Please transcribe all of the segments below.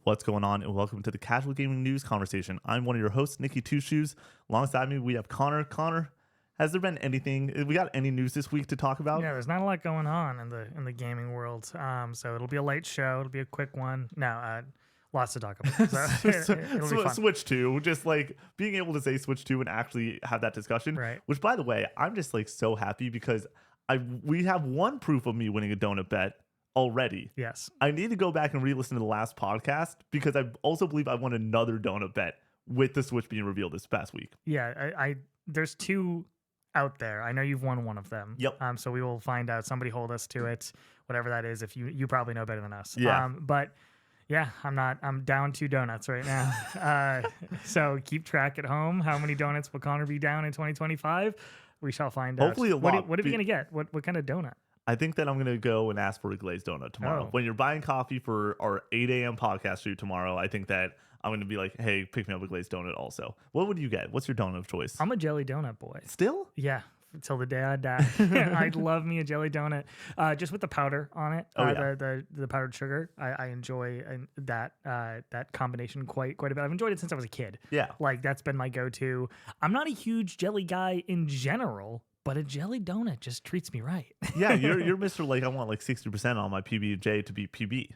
What's going on, and welcome to the Casual Gaming News Conversation. I'm one of your hosts, Nikki Two Shoes. Alongside me, we have Connor. Connor, has there been anything? We got any news this week to talk about? Yeah, there's not a lot going on in the gaming world. So it'll be a light show. It'll be a quick one. No, lots to talk about. So it'll be fun. Switch 2, just like being able to say Switch 2 and actually have that discussion. Right. Which, by the way, I'm just like so happy because we have one proof of me winning a donut bet already. Yes. I need to go back and re-listen to the last podcast because I also believe I won another donut bet with the Switch being revealed this past week. Yeah, I there's two out there. I know you've won one of them. Yep. So we will find out. Somebody hold us to it, whatever that is. If you probably know better than us. Yeah. But yeah, I'm down 2 donuts right now. So keep track at home. How many donuts will Connor be down in 2025? We shall find Hopefully out. a lot. What are we gonna get? What kind of donut? I think that I'm going to go and ask for a glazed donut tomorrow. Oh. When you're buying coffee for our 8 a.m. podcast shoot tomorrow, I think that I'm going to be like, hey, pick me up a glazed donut also. What would you get? What's your donut of choice? I'm a jelly donut boy. Still? Yeah, until the day I die. I'd love me a jelly donut, just with the powder on it. Oh, yeah. The powdered sugar. I enjoy that combination quite a bit. I've enjoyed it since I was a kid. Yeah. Like that's been my go-to. I'm not a huge jelly guy in general, but a jelly donut just treats me right. Yeah, you're Mr. Like, I want like 60% on my PB&J to be PB.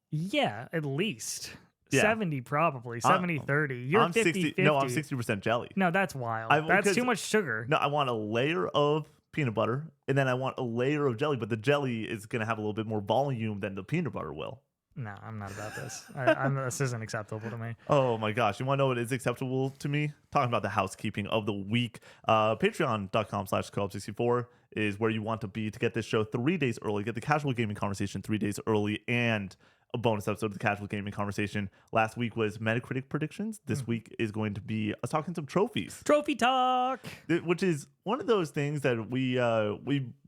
Yeah, at least. Yeah. 70 probably. 70-30. You're I'm 50-50. No, I'm 60% jelly. No, that's wild. That's too much sugar. No, I want a layer of peanut butter, and then I want a layer of jelly, but the jelly is going to have a little bit more volume than the peanut butter will. No, I'm not about this. This isn't acceptable to me. Oh my gosh. You want to know what is acceptable to me? Talking about the housekeeping of the week. Patreon.com/co-op64 is where you want to be to get this show 3 days early, get the Casual Gaming Conversation 3 days early, and a bonus episode of the Casual Gaming Conversation. Last week was Metacritic predictions. This week is going to be us talking some trophies. Trophy talk! Which is one of those things that we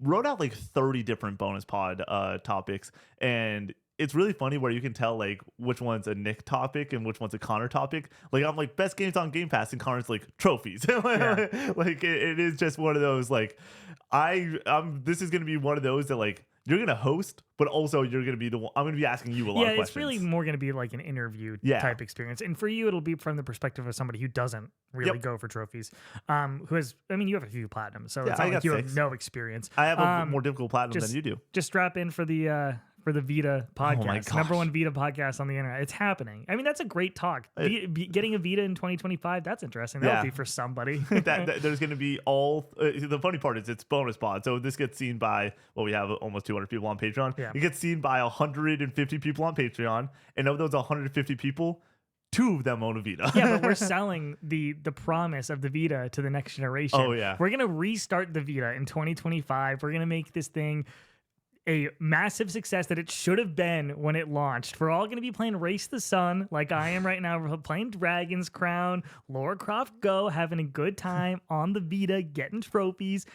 wrote out like 30 different bonus pod topics, and it's really funny where you can tell like which one's a Nick topic and which one's a Connor topic. Like I'm like best games on Game Pass, and Connor's like trophies. Yeah. Like it is just one of those like this is gonna be one of those that like you're gonna host, but also you're gonna be the one. I'm gonna be asking you a lot of questions. Yeah, it's really more gonna be like an interview type experience, and for you, it'll be from the perspective of somebody who doesn't really go for trophies. Who has? I mean, you have a few platinums, so it's not like you have no experience. I have a more difficult platinum than you do. Just strap in for the Vita podcast, my gosh. #1 Vita podcast on the internet. It's happening. I mean, that's a great talk. Getting a Vita in 2025, that's interesting. That'll be for somebody. that there's going to be all. The funny part is it's bonus pod, so this gets seen by we have almost 200 people on Patreon. Yeah. It gets seen by 150 people on Patreon, and of those 150 people, 2 of them own a Vita. Yeah, but we're selling the promise of the Vita to the next generation. Oh yeah, we're gonna restart the Vita in 2025. We're gonna make this thing a massive success that it should have been when it launched. We're all going to be playing Race the Sun like I am right now. We're playing Dragon's Crown, Lara Croft Go, having a good time on the Vita, getting trophies.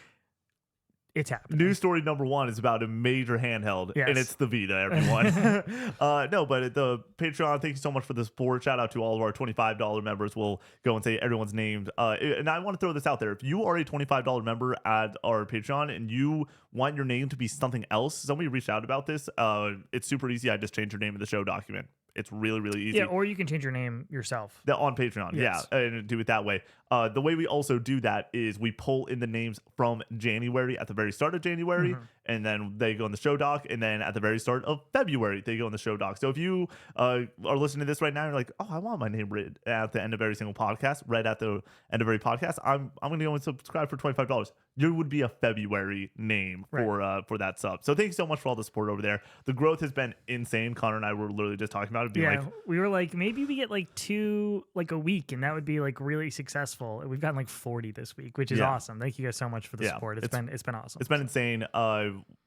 It's happening. News story number 1 is about a major handheld, and it's the Vita, everyone. No, but the Patreon, thank you so much for the support. Shout out to all of our $25 members. We'll go and say everyone's named. And I want to throw this out there. If you are a $25 member at our Patreon and you want your name to be something else, somebody reached out about this. It's super easy. I just changed your name in the show document. It's really, really easy. Yeah, or you can change your name yourself. On Patreon, yes. Yeah, and do it that way. The way we also do that is we pull in the names from January at the very start of January, and then they go in the show doc, and then at the very start of February, they go in the show doc. So if you are listening to this right now, you're like, oh, I want my name read at the end of every single podcast, read at the end of every podcast, I'm going to go and subscribe for $25. You would be a February name for that sub. So thank you so much for all the support over there. The growth has been insane. Connor and I were literally just talking about it. We were like, maybe we get like 2 like a week, and that would be like really successful. We've gotten like 40 this week, which is awesome. Thank you guys so much for the support. It's been awesome. It's been insane.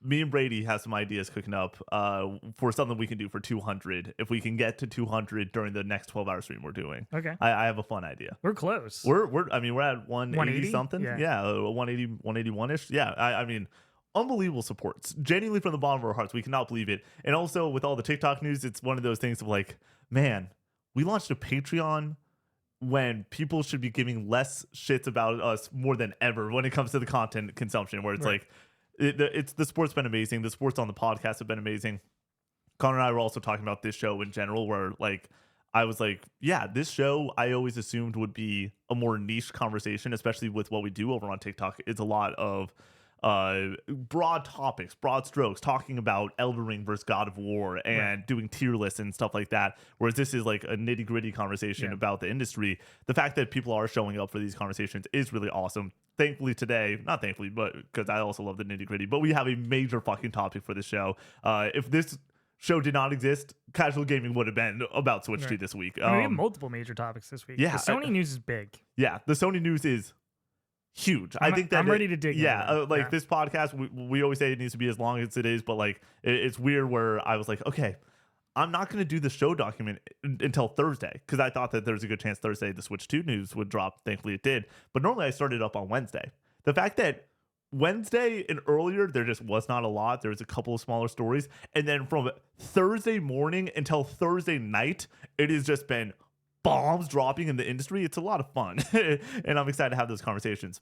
Me and Brady have some ideas cooking up for something we can do for 200 if we can get to 200 during the next 12-hour stream we're doing. Okay, I have a fun idea. We're close. We're at 180 something. Yeah, 180 181ish. Yeah, I mean, unbelievable supports. Genuinely from the bottom of our hearts, we cannot believe it. And also with all the TikTok news, it's one of those things of like, man, we launched a Patreon when people should be giving less shits about us more than ever when it comes to the content consumption, where it's like it's the sport's been amazing. The sports on the podcast have been amazing. Connor and I were also talking about this show in general, where like I was like, yeah, this show I always assumed would be a more niche conversation, especially with what we do over on TikTok. It's a lot of broad topics, broad strokes, talking about Elden Ring versus God of War and doing tier lists and stuff like that. Whereas this is like a nitty gritty conversation about the industry. The fact that people are showing up for these conversations is really awesome. Thankfully today, not thankfully, but because I also love the nitty gritty, but we have a major fucking topic for this show. If this show did not exist, casual gaming would have been about Switch 2 this week. I mean, we have multiple major topics this week. Yeah, the Sony news is big. Yeah, the Sony news is huge. I think that I'm ready to dig into like this podcast, we always say it needs to be as long as it is, but like it's weird where I was like, okay, I'm not going to do the show document until Thursday because I thought that there's a good chance Thursday the Switch 2 news would drop. Thankfully it did, but normally I started up on Wednesday. The fact that Wednesday and earlier there just was not a lot, there was a couple of smaller stories, and then from Thursday morning until Thursday night it has just been bombs dropping in the industry. It's a lot of fun and I'm excited to have those conversations.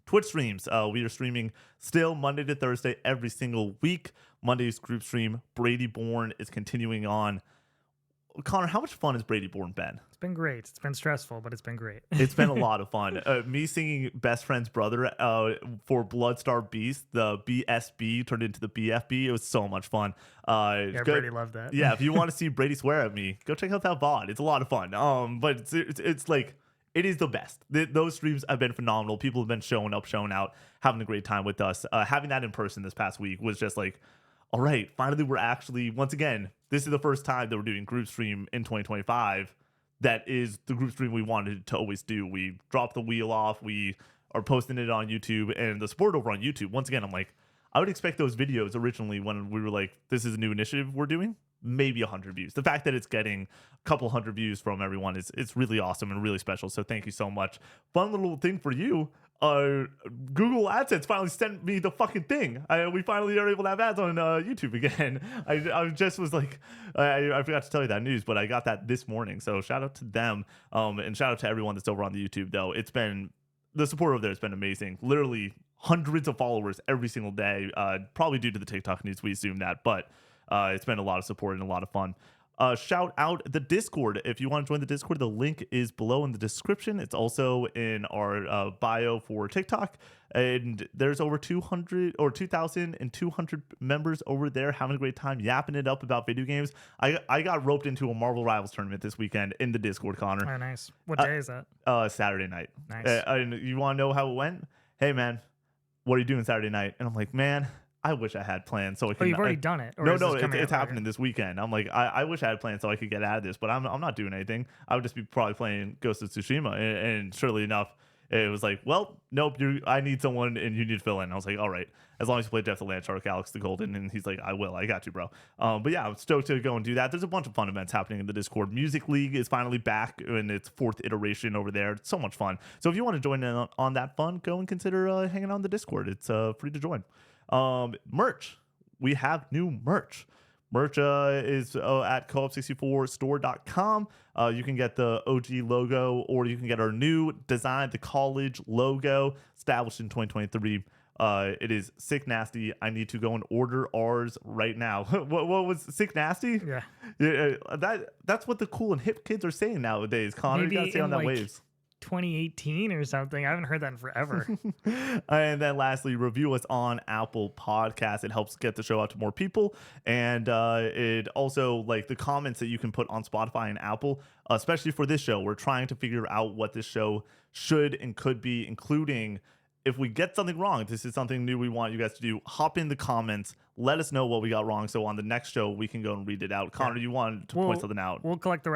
Twitch streams, we are streaming still Monday to Thursday every single week. Monday's group stream, Brady Bourne, is continuing on. Connor, how much fun has Brady Bourne been? It's been great. It's been stressful, but it's been great. It's been a lot of fun. Me singing Best Friend's Brother for Bloodstar Beast, the BSB turned into the BFB. It was so much fun. Yeah, Brady loved that. Yeah, if you want to see Brady swear at me, go check out that VOD. It's a lot of fun. But it's like, it is the best. Those streams have been phenomenal. People have been showing up, showing out, having a great time with us. Having that in person this past week was just like, all right, finally we're actually, once again, this is the first time that we're doing group stream in 2025. That is the group stream we wanted to always do. We dropped the wheel off. We are posting it on YouTube, and the support over on YouTube. Once again, I'm like, I would expect those videos originally when we were like, this is a new initiative we're doing, maybe 100 views. The fact that it's getting a couple hundred views from everyone is it's really awesome and really special. So thank you so much. Fun little thing for you. Google AdSense finally sent me the fucking thing. We finally are able to have ads on YouTube again. I just was like, I forgot to tell you that news, but I got that this morning. So shout out to them. And shout out to everyone that's over on the YouTube though. It's been, the support over there has been amazing. Literally hundreds of followers every single day. Probably due to the TikTok news, we assume that, but it's been a lot of support and a lot of fun. Shout out the Discord. If you want to join the Discord, the link is below in the description. It's also in our bio for TikTok. And there's over 2,200 members over there having a great time yapping it up about video games. I got roped into a Marvel Rivals tournament this weekend in the Discord, Connor. Oh, nice. What day is that? Saturday night. Nice. And you want to know how it went? Hey, man, what are you doing Saturday night? And I'm like, man, I wish I had plans so I could. Oh, you've already done it? Or No, it's out? happening this weekend. I'm like, I wish I had plans so I could get out of this, but I'm not doing anything. I would just be probably playing Ghost of Tsushima, and surely enough, it was like, well, nope, I need someone and you need to fill in. I was like, all right, as long as you play Death of Landshark, Alex the Golden, and he's like, I will, I got you, bro. But yeah, I'm stoked to go and do that. There's a bunch of fun events happening in the Discord. Music League is finally back in its 4th iteration over there. It's so much fun. So if you want to join in on that fun, go and consider hanging on the Discord. It's free to join. Merch. We have new merch. Merch is at co-op64store.com. You can get the OG logo, or you can get our new design, the college logo, established in 2023. It is sick nasty. I need to go and order ours right now. what was sick nasty? Yeah. That's what the cool and hip kids are saying nowadays. Connor, Maybe you gotta stay on that waves. 2018 or something. I haven't heard that in forever. And then lastly, review us on Apple Podcasts. It helps get the show out to more people. And it also, like, the comments that you can put on Spotify and Apple, especially for this show, we're trying to figure out what this show should and could be, including if we get something wrong. This is something new we want you guys to do. Hop in the comments. Let us know what we got wrong, so on the next show we can go and read it out. Connor, you wanted to point something out. We'll correct the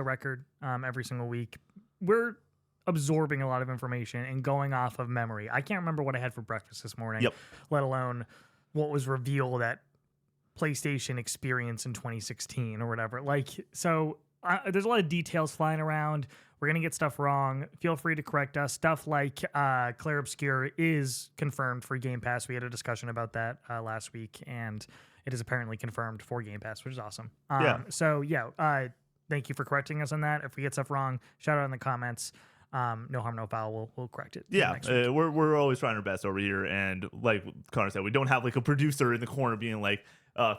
record every single week. We're absorbing a lot of information and going off of memory. I can't remember what I had for breakfast this morning, let alone what was revealed at PlayStation Experience in 2016 or whatever. So there's a lot of details flying around. We're going to get stuff wrong. Feel free to correct us. Stuff like Claire Obscure is confirmed for Game Pass. We had a discussion about that last week, and it is apparently confirmed for Game Pass, which is awesome. Thank you for correcting us on that. If we get stuff wrong, shout out in the comments. No harm, no foul. We'll correct it. Yeah, next week. we're always trying our best over here, and like Connor said, we don't have like a producer in the corner being like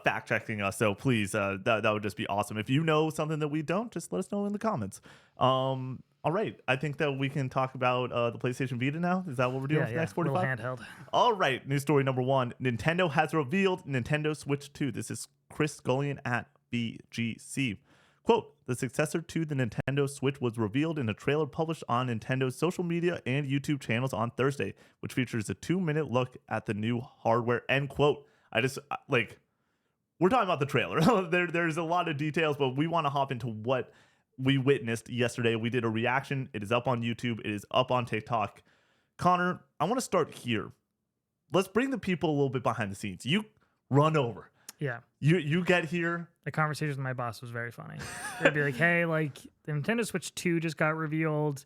fact checking us. So please, that would just be awesome. If you know something that we don't, just let us know in the comments. All right, I think that we can talk about the PlayStation Vita now. Is that what we're doing for the next 45? Little handheld. All right, news story number one: Nintendo has revealed Nintendo Switch 2. This is Chris Scullion at VGC. Quote, the successor to the Nintendo Switch was revealed in a trailer published on Nintendo's social media and YouTube channels on Thursday, which features a 2-minute look at the new hardware, end quote. I just, like, we're talking about the trailer. There's a lot of details, but we want to hop into what we witnessed yesterday. We did a reaction. It is up on YouTube. It is up on TikTok. Connor, I want to start here. Let's bring the people a little bit behind the scenes. You run over. Yeah. You get here. The conversation with my boss was very funny. They'd be like, hey, like the Nintendo Switch 2 just got revealed.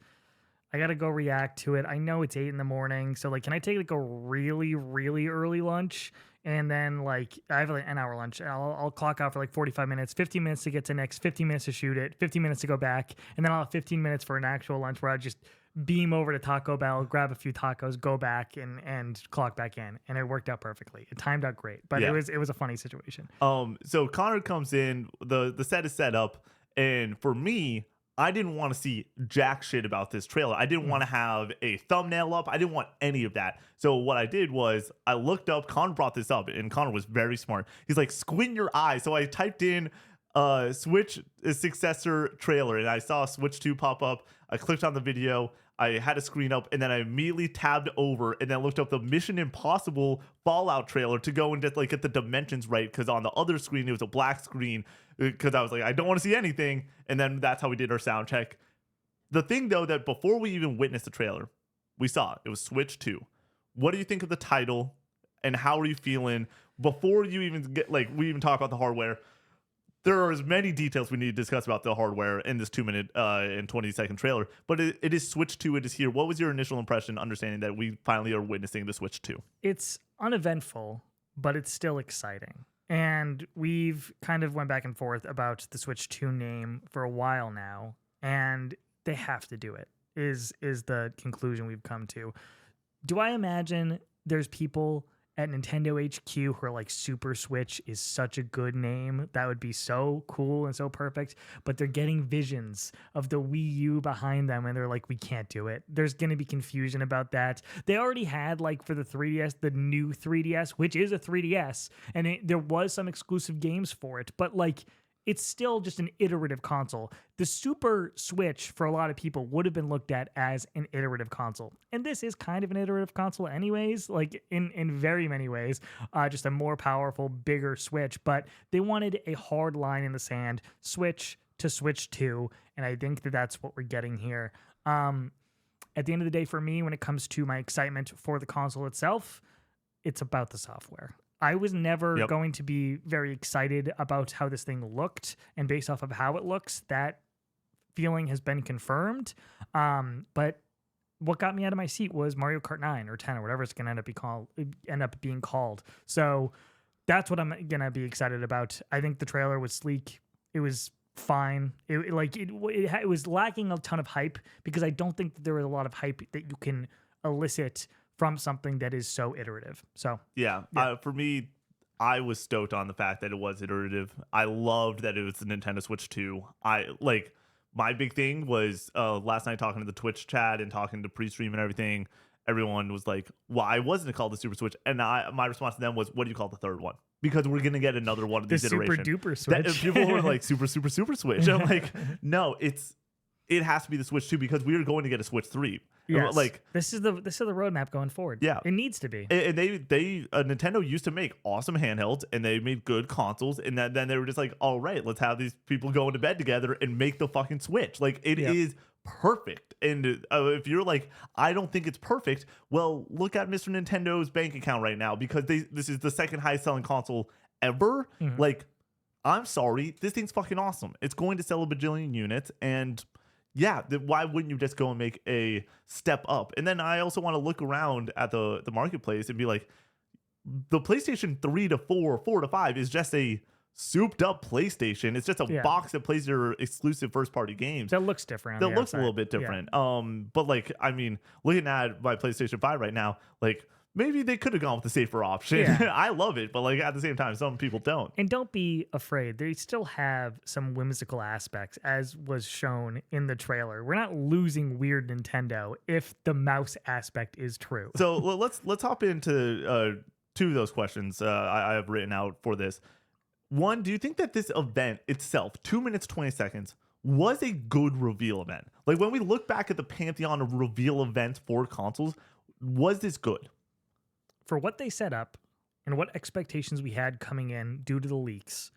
I got to go react to it. I know it's 8 a.m. So like, can I take like a really, really early lunch? And then like, I have like an hour lunch. I'll clock out for like 45 minutes, 15 minutes to get to next, 15 minutes to shoot it, 15 minutes to go back. And then I'll have 15 minutes for an actual lunch where I just beam over to Taco Bell, grab a few tacos, go back and clock back in. And it worked out perfectly. It timed out great, but Yeah. it was a funny situation. So Connor comes in, the set is set up, and for me, I didn't want to see jack shit about this trailer. I didn't want to have a thumbnail up. I didn't want any of that. So what I did was I looked up, Connor brought this up, and Connor was very smart. He's like, squint your eyes. So I typed in Switch successor trailer, and I saw Switch 2 pop up. I clicked on the video. I had a screen up, and then I immediately tabbed over and then looked up the Mission Impossible Fallout trailer to go and just like get the dimensions right, because on the other screen it was a black screen, because I was like, I don't want to see anything. And then that's how we did our sound check. The thing though, that before we even witnessed the trailer, we saw it was Switch 2. What do you think of the title, and how are you feeling before you even get like we even talk about the hardware? There are as many details we need to discuss about the hardware in this 2-minute and 20-second trailer, but it is Switch 2. It is here. What was your initial impression, understanding that we finally are witnessing the Switch 2? It's uneventful, but it's still exciting. And we've kind of went back and forth about the Switch 2 name for a while now, and they have to do it, is the conclusion we've come to. Do I imagine there's people at Nintendo HQ who are like, Super Switch is such a good name, that would be so cool and so perfect, but they're getting visions of the Wii U behind them and they're like, we can't do it. There's going to be confusion about that. They already had, like, for the 3DS, the new 3DS, which is a 3DS, and there was some exclusive games for it, but like, it's still just an iterative console. The Super Switch, for a lot of people, would have been looked at as an iterative console. And this is kind of an iterative console anyways, like in very many ways, just a more powerful, bigger Switch. But they wanted a hard line in the sand, Switch to Switch 2, and I think that that's what we're getting here. At the end of the day, for me, when it comes to my excitement for the console itself, it's about the software. I was never going to be very excited about how this thing looked, and based off of how it looks, that feeling has been confirmed. But what got me out of my seat was Mario Kart 9 or 10 or whatever it's going to end up being called. So that's what I'm going to be excited about. I think the trailer was sleek. It was fine. It was lacking a ton of hype, because I don't think that there was a lot of hype that you can elicit from something that is so iterative. So yeah. For me, I was stoked on the fact that it was iterative. I loved that it was the Nintendo Switch 2. My big thing was last night talking to the Twitch chat and talking to pre-stream and everything. Everyone was like, why wasn't it called the Super Switch? And my response to them was, what do you call the third one? Because we're going to get another one of these iterations. The super duper Switch. People were like, super Switch. I'm like, no, it has to be the Switch 2, because we are going to get a Switch 3. Yes. Like, this is the roadmap going forward. Yeah, it needs to be. And Nintendo used to make awesome handhelds, and they made good consoles, and then they were just like, all right, let's have these people go into bed together and make the fucking Switch. Like, it is perfect. And if you're like, I don't think it's perfect, well, look at Mr. Nintendo's bank account right now, because this is the second highest selling console ever. Mm-hmm. Like, I'm sorry, this thing's fucking awesome. It's going to sell a bajillion units, and yeah, why wouldn't you just go and make a step up? And then I also want to look around at the marketplace and be like, the PlayStation 3 to 4, 4 to 5 is just a souped up PlayStation. It's just a Yeah. box that plays your exclusive first party games. That looks different. That looks a little bit different. But like, I mean, looking at my PlayStation 5 right now, like maybe they could have gone with the safer option. Yeah. I love it, but like at the same time, some people don't. And don't be afraid. They still have some whimsical aspects, as was shown in the trailer. We're not losing weird Nintendo if the mouse aspect is true. So let's hop into two of those questions I have written out for this. One, do you think that this event itself, 2 minutes 20 seconds, was a good reveal event? Like when we look back at the pantheon of reveal events for consoles, was this good? For what they set up and what expectations we had coming in due to the leaks,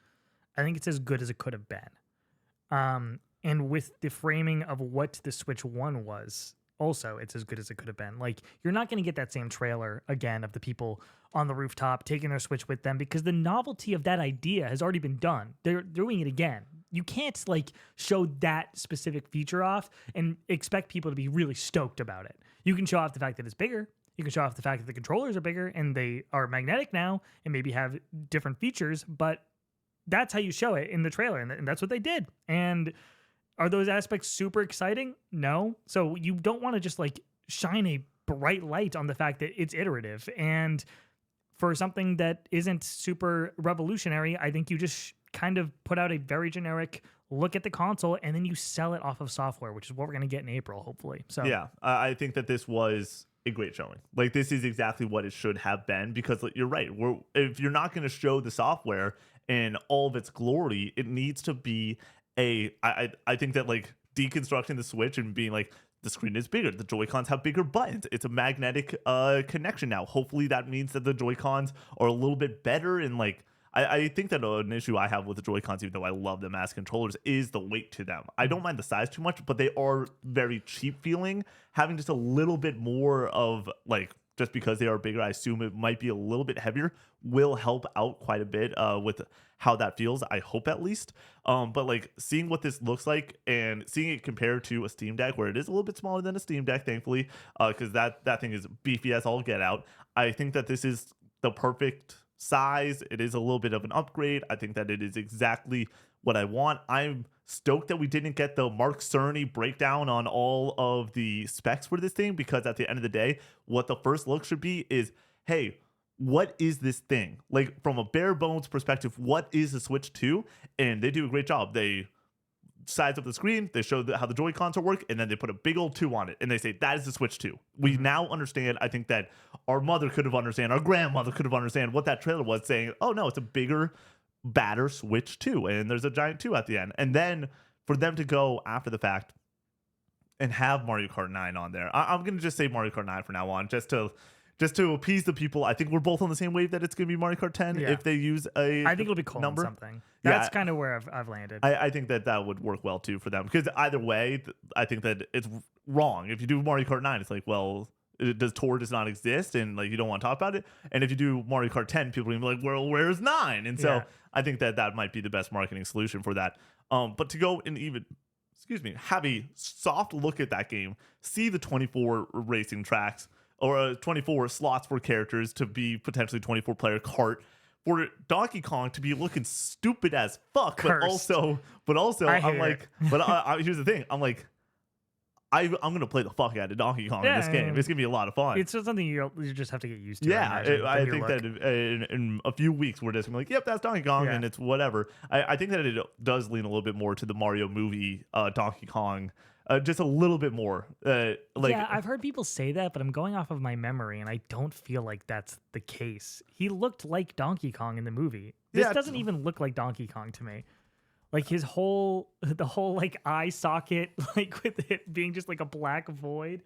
I think it's as good as it could have been. And with the framing of what the Switch 1 was, also, it's as good as it could have been. Like, you're not going to get that same trailer again of the people on the rooftop taking their Switch with them because the novelty of that idea has already been done. They're doing it again. You can't, like, show that specific feature off and expect people to be really stoked about it. You can show off the fact that it's bigger. You can show off the fact that the controllers are bigger and they are magnetic now and maybe have different features, but that's how you show it in the trailer, and that's what they did. And are those aspects super exciting? No. So you don't want to just like shine a bright light on the fact that it's iterative. And for something that isn't super revolutionary, I think you just kind of put out a very generic look at the console and then you sell it off of software, which is what we're going to get in April, hopefully. So yeah, I think that this was a great showing. Like this is exactly what it should have been because you're right. If you're not going to show the software in all of its glory, it needs to be I think that like deconstructing the Switch and being like the screen is bigger, the Joy-Cons have bigger buttons, it's a magnetic connection now. Hopefully that means that the Joy-Cons are a little bit better. And like I think that an issue I have with the Joy-Cons, even though I love them as controllers, is the weight to them. I don't mind the size too much, but they are very cheap feeling. Having just a little bit more of like, just because they are bigger, I assume it might be a little bit heavier, will help out quite a bit with how that feels, I hope at least. But like seeing what this looks like and seeing it compared to a Steam Deck, where it is a little bit smaller than a Steam Deck, thankfully, because that thing is beefy as all get out. I think that this is the perfect size. It is a little bit of an upgrade. I think that it is exactly what I want. I'm stoked that we didn't get the Mark Cerny breakdown on all of the specs for this thing, because at the end of the day, what the first look should be is, hey, what is this thing? Like from a bare bones perspective, what is the Switch 2? And they do a great job. They size up the screen, they show how the Joy-Cons are work, and then they put a big old 2 on it, and they say, that is the Switch 2. We now understand. I think that our mother could have understand, our grandmother could have understand what that trailer was saying. Oh no, it's a bigger, badder Switch 2, and there's a giant 2 at the end. And then for them to go after the fact and have Mario Kart 9 on there, I'm going to just say Mario Kart 9 from now on, just to appease the people. I think we're both on the same wave that it's going to be Mario Kart 10 if they use a I think it'll be called number. Something. That's kind of where I've landed. I think that would work well too for them, because either way, I think that it's wrong. If you do Mario Kart 9, it's like, well, does Tour does not exist, and like you don't want to talk about it. And if you do Mario Kart 10, people are gonna be like, well, where's 9? And so I think that might be the best marketing solution for that. But to go and even have a soft look at that game, see the 24 racing tracks, or 24 slots for characters to be potentially 24 player kart, for Donkey Kong to be looking stupid as fuck. Cursed. But also I'm like, it. but here's the thing. I'm like, I'm gonna play the fuck out of Donkey Kong in this game. It's gonna be a lot of fun. It's just something you just have to get used to. Yeah, I think that in a few weeks we're just gonna be like, yep, that's Donkey Kong, and it's whatever. I think that it does lean a little bit more to the Mario movie Donkey Kong. Just a little bit more. I've heard people say that, but I'm going off of my memory, and I don't feel like that's the case. He looked like Donkey Kong in the movie. This doesn't even look like Donkey Kong to me. Like the whole like eye socket, like with it being just like a black void.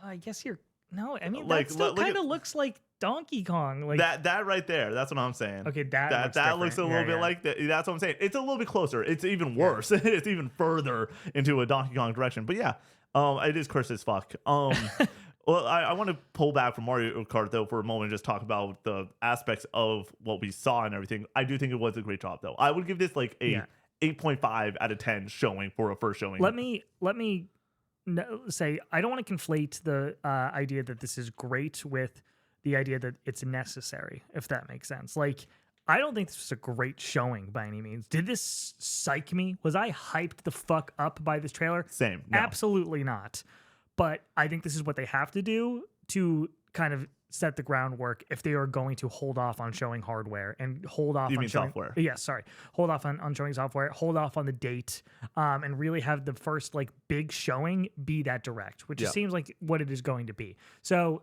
I guess that still kind of looks like Donkey Kong. Like that right there. That's what I'm saying. Okay, that looks a little bit like that. That's what I'm saying. It's a little bit closer. It's even worse. It's even further into a Donkey Kong direction. But yeah, it is cursed as fuck. Well, I want to pull back from Mario Kart though for a moment and just talk about the aspects of what we saw and everything. I do think it was a great job though. I would give this like a 8.5 out of 10 showing for a first showing. Let me say, I don't want to conflate the idea that this is great with the idea that it's necessary, if that makes sense. Like, I don't think this was a great showing by any means. Did this psych me? Was I hyped the fuck up by this trailer? Same. No. Absolutely not. But I think this is what they have to do to kind of set the groundwork if they are going to hold off on showing hardware and hold off on showing software. Yeah, sorry. Hold off on showing software, hold off on the date, and really have the first like big showing be that direct, which it seems like what it is going to be. So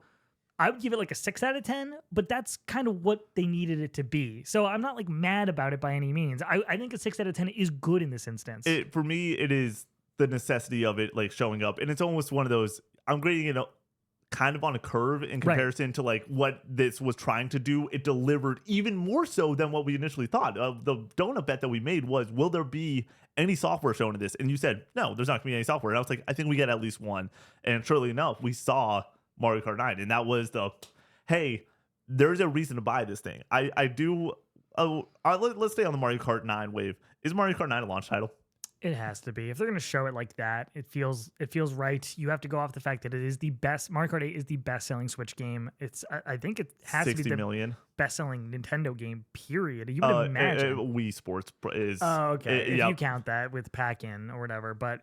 I would give it like a 6 out of 10, but that's kind of what they needed it to be. So I'm not like mad about it by any means. I think a 6 out of 10 is good in this instance. For me, it is the necessity of it like showing up, and it's almost one of those. I'm grading it kind of on a curve in comparison to like what this was trying to do. It delivered even more so than what we initially thought. The donut bet that we made was, will there be any software shown in this? And you said, no, there's not going to be any software. And I was like, I think we get at least one. And surely enough, we saw Mario Kart 9. And that was hey, there's a reason to buy this thing. I do. Let's stay on the Mario Kart 9 wave. Is Mario Kart 9 a launch title? It has to be. If they're going to show it like that, it feels right. You have to go off the fact that it is the best. Mario Kart 8 is the best-selling Switch game. I think it has to be the million best-selling Nintendo game. Period. You would imagine. Wii Sports is. Oh, okay. If you count that with pack-in or whatever, but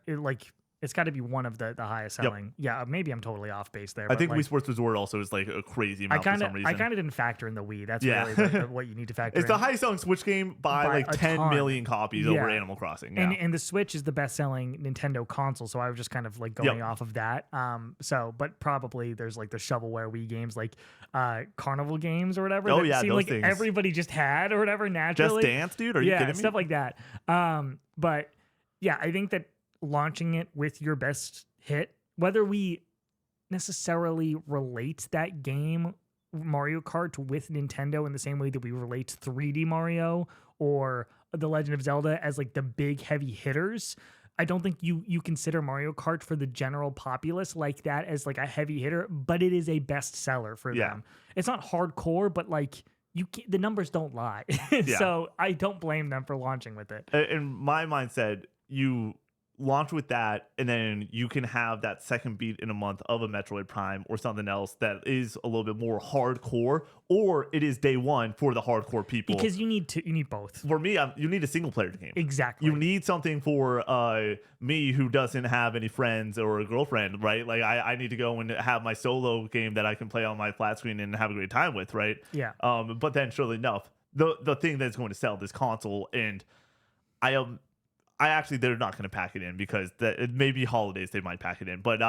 it's got to be one of the highest selling. Yep. Yeah, maybe I'm totally off base there. I think Wii Sports Resort also is like a crazy amount for some reason. I kind of didn't factor in the Wii. That's really what you need to factor in. It's the highest selling Switch game by like 10 million copies over Animal Crossing. Yeah. And the Switch is the best selling Nintendo console, so I was just kind of like going off of that. But probably there's like the shovelware Wii games like Carnival games or whatever. Oh, yeah, seemed those like things. Everybody just had or whatever naturally. Just Dance, dude? Are you kidding me? Stuff like that. But yeah, I think that launching it with your best hit, whether we necessarily relate that game Mario Kart with Nintendo in the same way that we relate 3D Mario or The Legend of Zelda as like the big heavy hitters, I don't think you consider Mario Kart for the general populace like that as like a heavy hitter, but it is a bestseller for them. It's not hardcore, but like the numbers don't lie. So I don't blame them for launching with it. In my mindset, you launch with that, and then you can have that second beat in a month of a Metroid Prime or something else that is a little bit more hardcore, or it is day one for the hardcore people. Because you need both. For me, you need a single player game. Exactly. You need something for me who doesn't have any friends or a girlfriend, right? Like I need to go and have my solo game that I can play on my flat screen and have a great time with, right? Yeah. But then, surely enough, the thing that's going to sell this console, and I actually, they're not going to pack it in because maybe holidays they might pack it in. But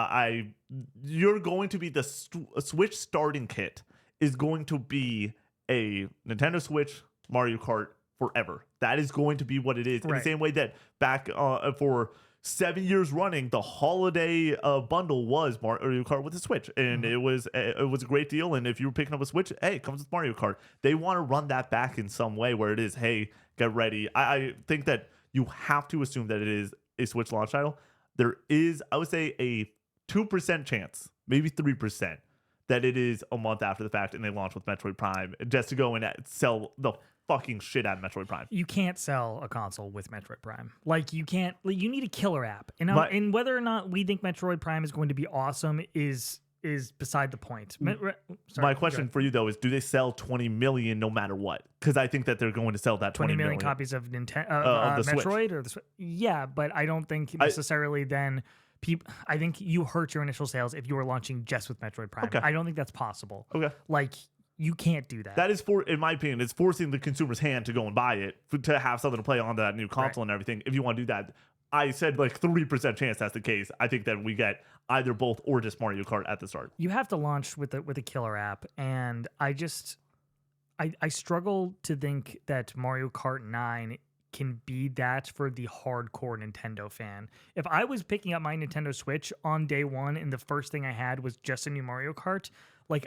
you're going to be the Switch starting kit is going to be a Nintendo Switch Mario Kart forever. That is going to be what it is. In the same way that back for 7 years running, the holiday bundle was Mario Kart with the Switch, and it was a great deal. And if you were picking up a Switch, hey, it comes with Mario Kart. They want to run that back in some way where it is, hey, get ready. I think that you have to assume that it is a Switch launch title. There is, I would say, a 2% chance, maybe 3%, that it is a month after the fact and they launch with Metroid Prime just to go and sell the fucking shit out of Metroid Prime. You can't sell a console with Metroid Prime. Like, you can't. Like, you need a killer app. And whether or not we think Metroid Prime is going to be awesome is beside the point. My question for you, though, is do they sell 20 million no matter what? Because I think that they're going to sell that 20 million copies of Nintendo of the Metroid Switch. Or the yeah, but I don't think necessarily then people. I think you hurt your initial sales if you were launching just with Metroid Prime. Okay. I don't think that's possible. Okay, like you can't do that. That is in my opinion, it's forcing the consumer's hand to go and buy it to have something to play on that new console and everything. If you want to do that. I said like 3% chance that's the case. I think that we get either both or just Mario Kart at the start. You have to launch with a killer app, and I struggle to think that Mario Kart 9 can be that for the hardcore Nintendo fan. If I was picking up my Nintendo Switch on day one and the first thing I had was just a new Mario Kart, like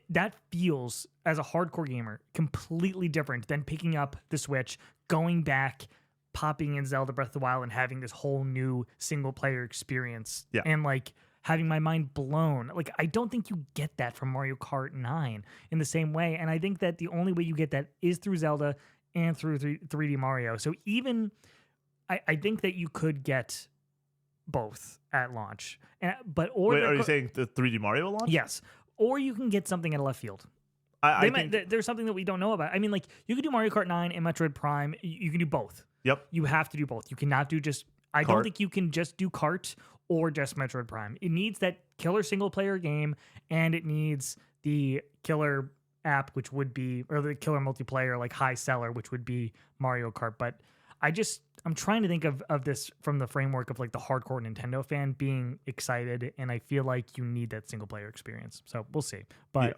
that feels, as a hardcore gamer, completely different than picking up the Switch, going back, popping in Zelda Breath of the Wild and having this whole new single player experience and like having my mind blown. Like, I don't think you get that from Mario Kart 9 in the same way. And I think that the only way you get that is through Zelda and through 3D Mario. So even I think that you could get both at launch. Wait, are you saying the 3D Mario launch? Yes. Or you can get something at left field. I think There's something that we don't know about. I mean, like you could do Mario Kart 9 and Metroid Prime. You can do both. Yep. You have to do both. You cannot do just. I Kart. don't think you can just do Kart or just Metroid Prime. It needs that killer single player game, and it needs the killer app, which would be, or the killer multiplayer like high seller, which would be Mario Kart. But I'm trying to think of this from the framework of like the hardcore Nintendo fan being excited, and I feel like you need that single player experience. So we'll see. But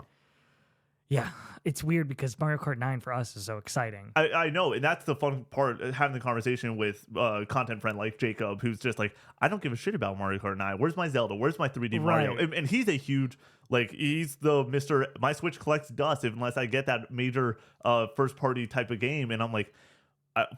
yeah, it's weird because Mario Kart 9 for us is so exciting. I know, and that's the fun part, having the conversation with content friend like Jacob, who's just like, I don't give a shit about Mario Kart 9. Where's my Zelda? Where's my 3D Mario? Right. And he's a huge, like, he's the Mr. My Switch collects dust unless I get that major first party type of game. And I'm like,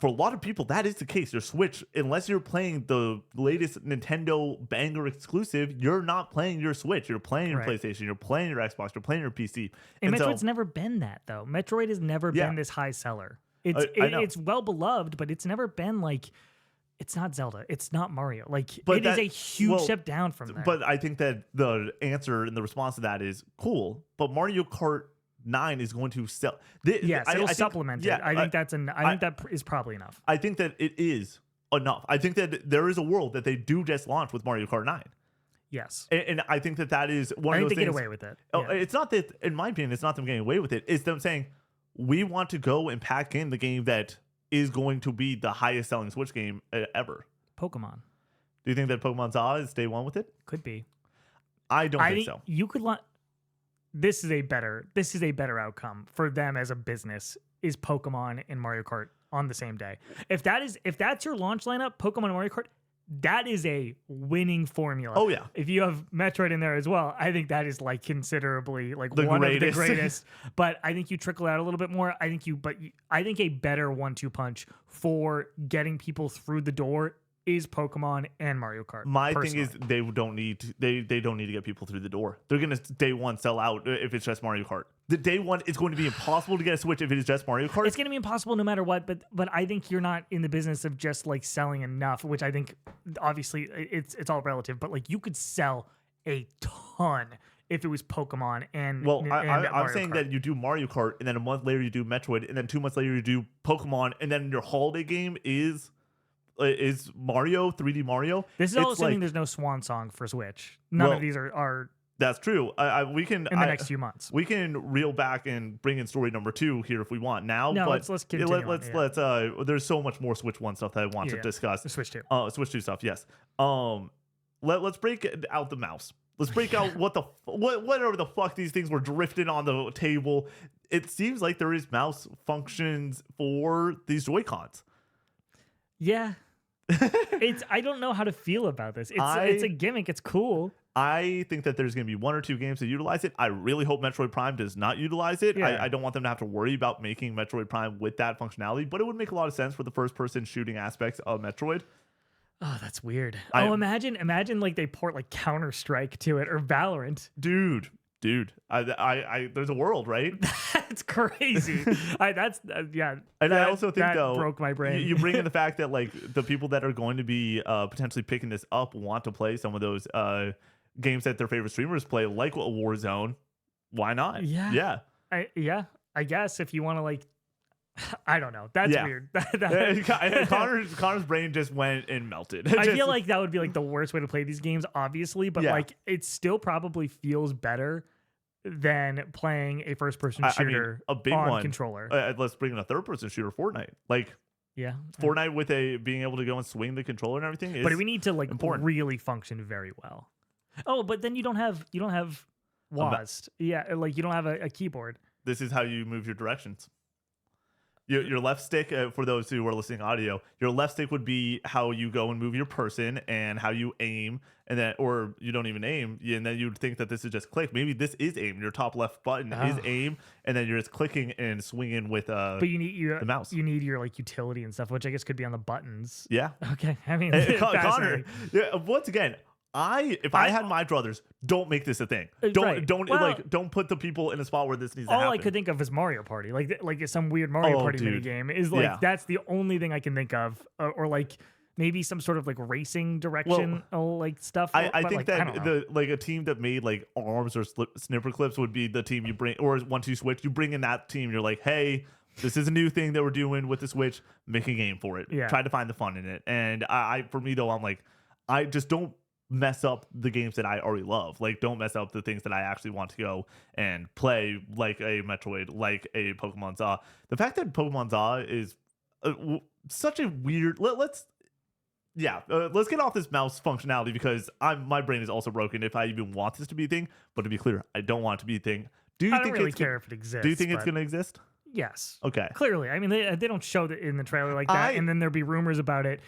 for a lot of people, that is the case. Your Switch, unless you're playing the latest Nintendo banger exclusive, you're not playing your Switch. You're playing your PlayStation. You're playing your Xbox. You're playing your PC. And Metroid's never been that, though. Metroid has never been this high seller. It's well beloved, but it's never been like, it's not Zelda. It's not Mario. Like, it is a huge step down from that. But I think that the answer and the response to that is cool. But Mario Kart 9 is going to sell. It'll supplement it. I think that is probably enough. I think that it is enough. I think that there is a world that they do just launch with Mario Kart 9. Yes. And I think that is one of those things. They get away with it. It's not that, in my opinion, it's not them getting away with it. It's them saying, we want to go and pack in the game that is going to be the highest selling Switch game ever. Pokemon. Do you think that Pokemon Za is day one with it? Could be. I don't think so. You could this is a better outcome for them as a business, is Pokemon and Mario Kart on the same day. If that's your launch lineup, Pokemon and Mario Kart, that is a winning formula. Oh yeah. If you have Metroid in there as well, I think that is like considerably like one of the greatest. But I think you trickle out a little bit more. I think a better 1-2 punch for getting people through the door is Pokemon and Mario Kart. My thing is they don't need to get people through the door. They're gonna day one sell out if it's just Mario Kart. The day one is going to be impossible to get a Switch if it is just Mario Kart. It's gonna be impossible no matter what. But I think you're not in the business of just like selling enough, which I think obviously it's all relative. But like you could sell a ton if it was Pokemon and I'm saying that you do Mario Kart and then a month later you do Metroid and then 2 months later you do Pokemon and then your holiday game is Mario, 3D Mario. This is all assuming there's no swan song for Switch. None of these are. That's true. We can in the next few months. We can reel back and bring in story number 2 here if we want now. No, but let's continue. Let's. There's so much more Switch 1 stuff that I want to discuss. Switch 2. Switch 2 stuff. Yes. Let's break out the mouse. Let's break out whatever the fuck these things were drifting on the table. It seems like there is mouse functions for these Joy-Cons. Yeah. I don't know how to feel about this. It's a gimmick. It's cool. I think that there's going to be 1 or 2 games that utilize it. I really hope Metroid Prime does not utilize it. Yeah. I don't want them to have to worry about making Metroid Prime with that functionality, but it would make a lot of sense for the first-person shooting aspects of Metroid. Oh, that's weird. Imagine like they port like Counter-Strike to it or Valorant. Dude, there's a world, right? That's crazy. And I also think though, broke my brain. You bring in the fact that like the people that are going to be potentially picking this up want to play some of those games that their favorite streamers play, like a Warzone. Why not? Yeah. I guess if you want to like, I don't know. That's weird. Connor's brain just went and melted. I feel like that would be like the worst way to play these games, obviously, but like it still probably feels better than playing a first-person shooter a big on one. Controller. Let's bring in a third-person shooter, Fortnite. Like, Fortnite with being able to go and swing the controller and everything is but we need to like important. Really function very well. Oh, but then you don't have WASD. Like you don't have a keyboard. This is how you move your directions. Your left stick, for those who are listening audio, your left stick would be how you go and move your person and how you aim, and then, or you don't even aim, and then you'd think that this is just click. Maybe this is aim. Your top left button is aim, and then you're just clicking and swinging with but you need the mouse. You need your like utility and stuff, which I guess could be on the buttons. Yeah. Okay. I mean, Connor, once again, if I had my druthers, don't make this a thing. Don't put the people in a spot where this needs to happen. All I could think of is Mario Party, like some weird Mario Party mini game is like that's the only thing I can think of, or like maybe some sort of like racing direction like stuff. I but, think like, I don't know. a team that made like arms or snipper clips would be the team you bring, or once you switch, you bring in that team. You're like, hey, this is a new thing that we're doing with the Switch. Make a game for it. Yeah. Try to find the fun in it. And for me though, I'm like, I just don't mess up the games that I already love. Like, don't mess up the things that I actually want to go and play, like a Metroid, like a Pokemon Za. The fact that Pokemon Za is such a weird. Let's get off this mouse functionality because my brain is also broken if I even want this to be a thing. But to be clear, I don't want it to be a thing. I don't really care if it exists. Do you think it's going to exist? Yes. Okay. Clearly. I mean, they don't show that in the trailer like that, and then there'd be rumors about it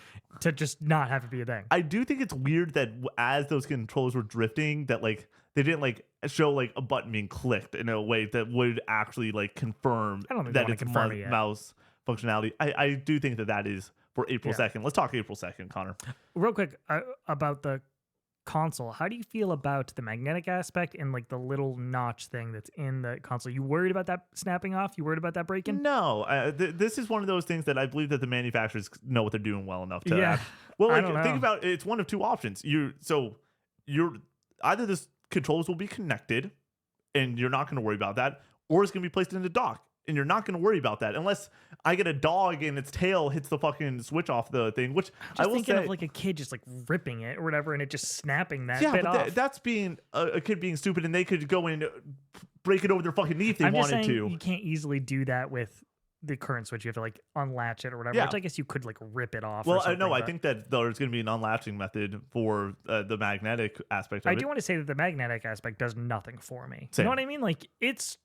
to just not have it be a thing. I do think it's weird that as those controllers were drifting, that like they didn't like show like a button being clicked in a way that would actually like confirm that it's mouse functionality. I do think that is for April 2nd. Let's talk April 2nd, Connor. Real quick about the console. How do you feel about the magnetic aspect and like the little notch thing that's in the console? You worried about that snapping off? You worried about that breaking? No. This is one of those things that I believe that the manufacturers know what they're doing well enough to. Yeah. Well, like, think about it. It's one of two options. You're either this controllers will be connected and you're not going to worry about that, or it's going to be placed in the dock. And you're not going to worry about that unless I get a dog and its tail hits the fucking switch off the thing. Which I will thinking say, of like a kid just like ripping it or whatever, and it just snapping that bit but off. That's being a kid being stupid, and they could go and break it over their fucking knee if they I'm wanted just to. saying you can't easily do that with the current Switch. You have to like unlatch it or whatever. Which I guess you could like rip it off. Well, no, I think that there's going to be an unlatching method for the magnetic aspect of it. I do want to say that the magnetic aspect does nothing for me. Same. You know what I mean? Like, it's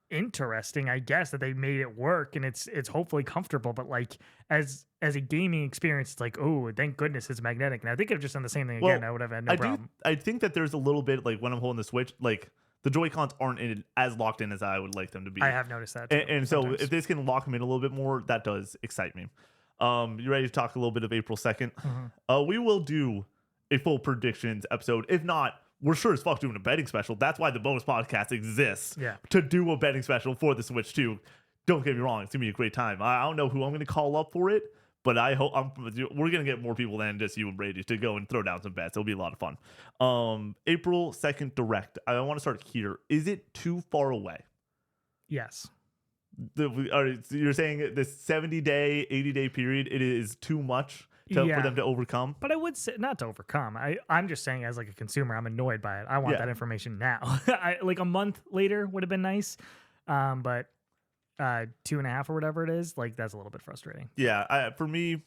interesting, I guess, that they made it work and it's hopefully comfortable, but like as a gaming experience, it's like, oh, thank goodness it's magnetic. And I think I've just done the same thing again. I would have had no problem. I think that there's a little bit like when I'm holding the Switch, like the Joy-Cons aren't as locked in as I would like them to be. I have noticed that too, and so if this can lock them in a little bit more, that does excite me. You ready to talk a little bit of April 2nd? Mm-hmm. We will do a full predictions episode. If not, we're sure as fuck doing a betting special. That's why the bonus podcast exists. Yeah. To do a betting special for the Switch 2. Don't get me wrong, it's gonna be a great time. I don't know who I'm gonna call up for it, but I hope we're gonna get more people than just you and Brady to go and throw down some bets. It'll be a lot of fun. April 2nd Direct. I want to start here. Is it too far away? Yes. You're saying this 70-day, 80-day period, it is too much for them to overcome? But I would say not to overcome. I'm just saying as like a consumer, I'm annoyed by it. I want that information now. Like a month later would have been nice. But 2.5 or whatever it is, like that's a little bit frustrating. Yeah. For me,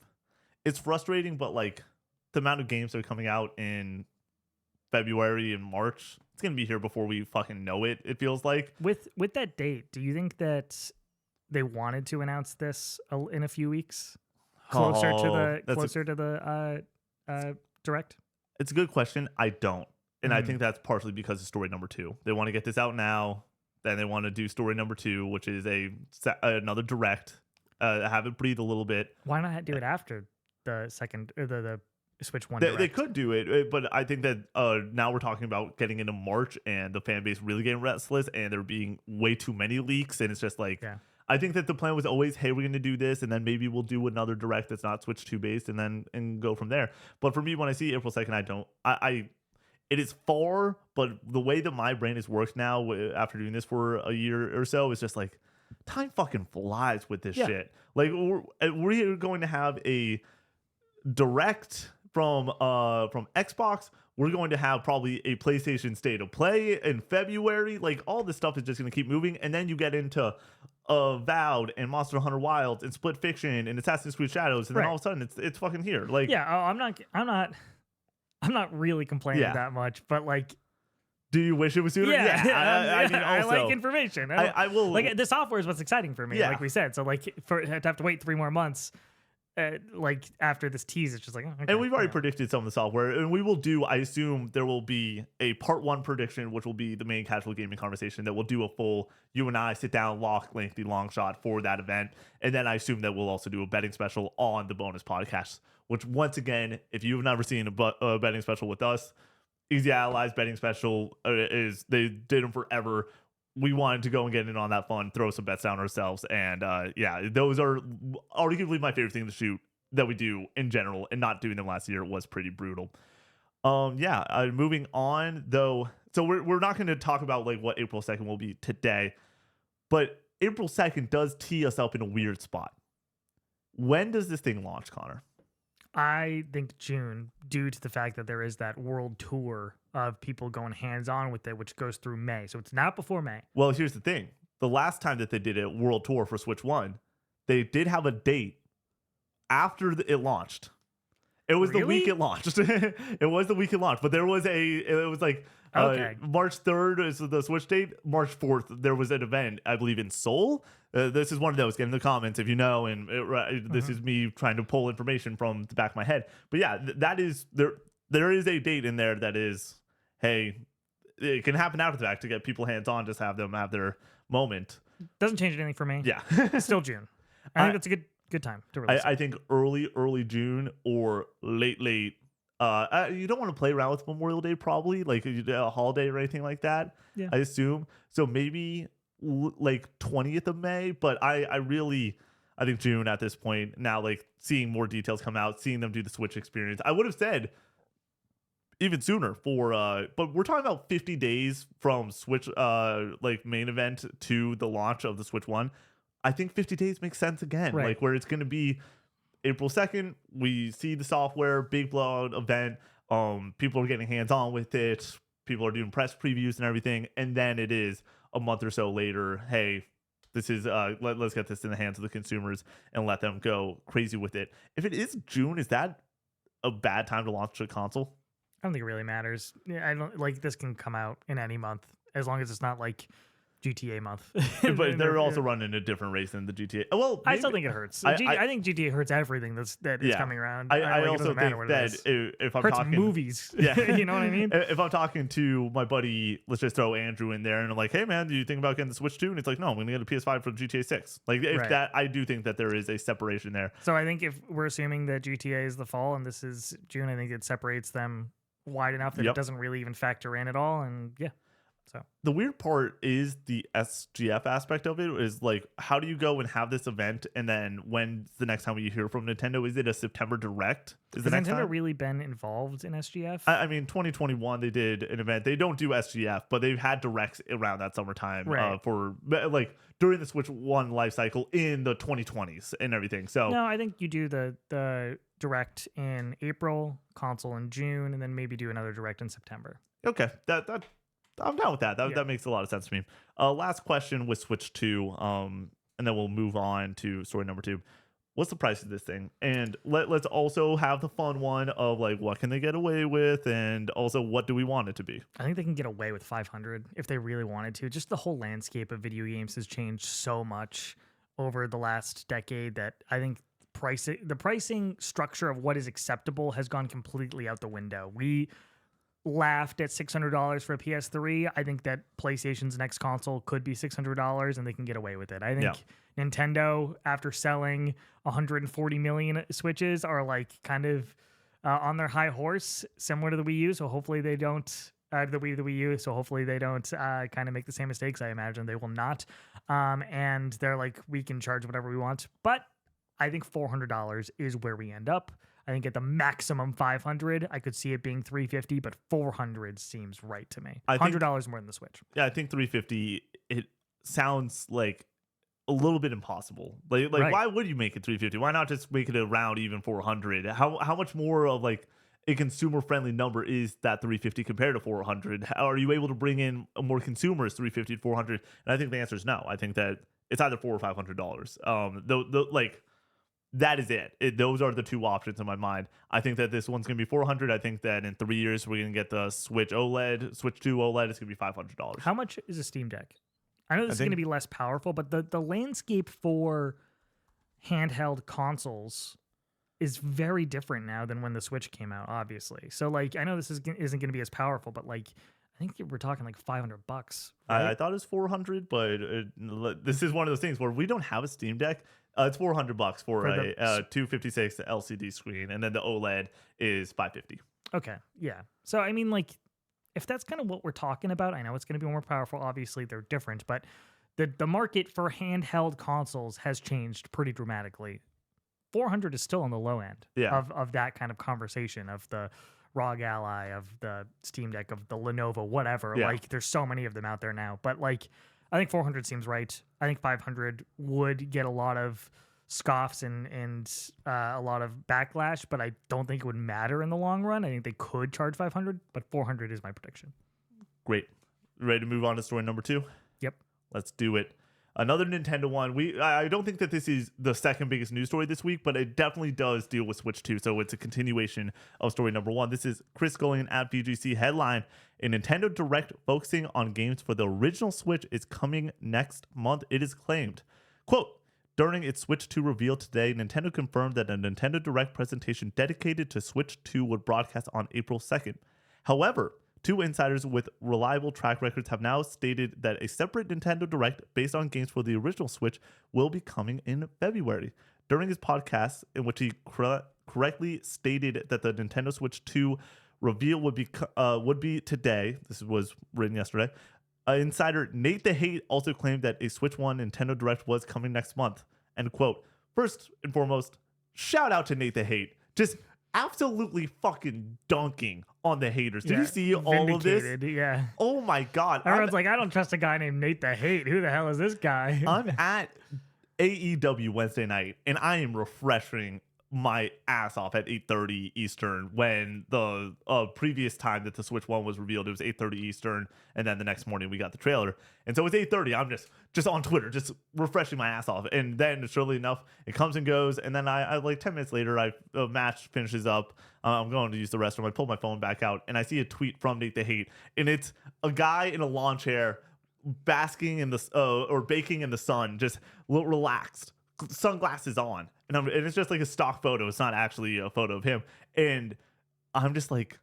it's frustrating, but like the amount of games that are coming out in February and March, it's going to be here before we fucking know it. It feels like with that date, do you think that they wanted to announce this in a few weeks? Closer to the Direct? It's a good question. I don't. And I think that's partially because of story number 2. They want to get this out now. Then they want to do story number 2, which is another Direct. Have it breathe a little bit. Why not do it after the second or the Switch 1 They could do it, but I think that now we're talking about getting into March and the fan base really getting restless and there being way too many leaks. And it's just like... Yeah. I think that the plan was always, hey, we're going to do this, and then maybe we'll do another Direct that's not Switch 2 based, and go from there. But for me, when I see April 2nd, I don't. It is far, but the way that my brain has worked now after doing this for a year or so is just like, time fucking flies with this shit. Like we're going to have a Direct from Xbox. We're going to have probably a PlayStation State of Play in February. Like all this stuff is just going to keep moving, and then you get into Vowed and Monster Hunter Wilds and Split Fiction and Assassin's Creed Shadows, and then all of a sudden it's fucking here. Like I'm not really complaining that much, but like, do you wish it was sooner? I mean, I like information. I will like the software is what's exciting for me, like we said. So like to have to wait 3 more months. Like after this tease, it's just like, okay, and we've already predicted some of the software, and we will do. I assume there will be a part 1 prediction, which will be the main casual gaming conversation. That we'll do a full you and I sit down, lengthy long shot for that event, and then I assume that we'll also do a betting special on the bonus podcast. Which once again, if you've never seen a betting special with us, Easy Allies betting special is they did them forever. We wanted to go and get in on that fun, throw some bets down ourselves. And those are arguably my favorite thing to shoot that we do in general, and not doing them last year was pretty brutal. Yeah, moving on though. So we're not going to talk about like what April 2nd will be today, but April 2nd does tee us up in a weird spot. When does this thing launch, Connor? I think June, due to the fact that there is that world tour of people going hands-on with it, which goes through May. So it's not before May. Well, here's the thing. The last time that they did a world tour for Switch 1, they did have a date after it launched. It was the week it launched. It was the week it launched, but it was like March 3rd is the Switch date. March 4th, there was an event, I believe, in Seoul. This is one of those. Get in the comments if you know, and this is me trying to pull information from the back of my head. But yeah, that is there. There is a date in there that is, hey, it can happen after the fact to get people hands on, just have them have their moment. Doesn't change anything for me. Yeah, It's still June. I think that's a good time to release. I think early June or late. You don't want to play around with Memorial Day, probably like a holiday or anything like that. Yeah. I assume so. Maybe like 20th of May, but I think June at this point now. Like seeing more details come out, seeing them do the Switch experience. I would have said even sooner but we're talking about 50 days from Switch like main event to the launch of the Switch 1. I think 50 days makes sense again. Right. Like where it's going to be April 2nd, we see the software, big blowout event. People are getting hands on with it. People are doing press previews and everything. And then it is a month or so later. Hey, this is let's get this in the hands of the consumers and let them go crazy with it. If it is June, is that a bad time to launch a console? I don't think it really matters. I don't like this can come out in any month as long as it's not like GTA month. But they're also running a different race than the GTA. Well, I still think it hurts. I think GTA hurts everything that is coming around. I also think that if I'm talking movies, yeah, you know what I mean. If I'm talking to my buddy, let's just throw Andrew in there, and I'm like, hey man, do you think about getting the Switch 2? And it's like, no, I'm gonna get a PS5 for GTA 6. Like if that, I do think that there is a separation there. So I think if we're assuming that GTA is the fall and this is June, I think it separates them wide enough that it doesn't really even factor in at all. And yeah. So the weird part is the SGF aspect of it is like, how do you go and have this event, and then when's the next time we hear from Nintendo? Is it a September Direct? Has Nintendo really been involved in SGF? I mean, 2021 they did an event. They don't do SGF, but they've had directs around that summertime for like during the Switch 1 life cycle in the 2020s and everything. So no, I think you do the Direct in April, console in June, and then maybe do another Direct in September. Okay, that. I'm down with that. That makes a lot of sense to me. Last question with Switch 2, and then we'll move on to story number 2. What's the price of this thing? And let's also have the fun one of like, what can they get away with, and also what do we want it to be? I think they can get away with 500 if they really wanted to. Just the whole landscape of video games has changed so much over the last decade that I think the pricing structure of what is acceptable has gone completely out the window. We laughed at $600 for a PS3. I think that PlayStation's next console could be $600 and they can get away with it. I think Nintendo, after selling 140 million Switches, are like kind of on their high horse, similar to the Wii U. So hopefully they don't the Wii U. So hopefully they don't kind of make the same mistakes. I imagine they will not. And they're like, we can charge whatever we want. But I think $400 is where we end up. I think at the maximum 500, I could see it being 350, but 400 seems right to me. $100 more than the Switch. Yeah, I think 350. It sounds like a little bit impossible. Like why would you make it 350? Why not just make it around even 400? How much more of like a consumer friendly number is that 350 compared to 400? How are you able to bring in more consumers 350 to 400? And I think the answer is no. I think that it's either $400 or $500. Like. That is it. Those are the two options in my mind. I think that this one's going to be $400. I think that in 3 years, we're going to get the Switch OLED, Switch 2 OLED. It's going to be $500. How much is a Steam Deck? I know this is going to be less powerful, but the landscape for handheld consoles is very different now than when the Switch came out, obviously. So, like, I know this isn't going to be as powerful, but, like, I think we're talking like $500. Right? I thought it was 400, but this is one of those things where we don't have a Steam Deck. It's $400 for a 256 LCD screen, and then the OLED is $550. Okay, yeah. So I mean, like, if that's kind of what we're talking about, I know it's going to be more powerful. Obviously, they're different, but the market for handheld consoles has changed pretty dramatically 400 is still on the low end Yeah. of that kind of conversation of the ROG Ally, of the Steam Deck, of the Lenovo, whatever. Yeah. Like, there's so many of them out there now. But like, I think 400 seems right. I think 500 would get a lot of scoffs and a lot of backlash, but I don't think it would matter in the long run. I think they could charge 500, but 400 is my prediction. Great. Ready to move on to story number 2? Yep. Let's do it. Another Nintendo one. I don't think that this is the second biggest news story this week, but it definitely does deal with Switch 2. So it's a continuation of story number 1. This is Chris Gullion at VGC headline. A Nintendo Direct focusing on games for the original Switch is coming next month, it is claimed. Quote, during its Switch 2 reveal today, Nintendo confirmed that a Nintendo Direct presentation dedicated to Switch 2 would broadcast on April 2nd. However, 2 insiders with reliable track records have now stated that a separate Nintendo Direct based on games for the original Switch will be coming in February. During his podcast, in which he correctly stated that the Nintendo Switch 2 reveal would be today, this was written yesterday, insider Nate the Hate also claimed that a Switch 1 Nintendo Direct was coming next month. End quote. First and foremost, shout out to Nate the Hate. Just absolutely fucking dunking on the haters. Did you see all of this? Yeah. Oh my God. Everyone's like, I don't trust a guy named Nate the Hate. Who the hell is this guy? I'm at AEW Wednesday night, and I am refreshing my ass off at 8:30 Eastern when the previous time that the Switch 1 was revealed, it was 8:30 Eastern, and then the next morning we got the trailer. And so it's 8:30. I'm just on Twitter, just refreshing my ass off. And then, surely enough, it comes and goes. And then I like 10 minutes later, a match finishes up. I'm going to use the restroom. I pull my phone back out, and I see a tweet from Nate the Hate, and it's a guy in a lawn chair basking in the or baking in the sun, just relaxed, sunglasses on. And it's just like a stock photo. It's not actually a photo of him. And I'm just like,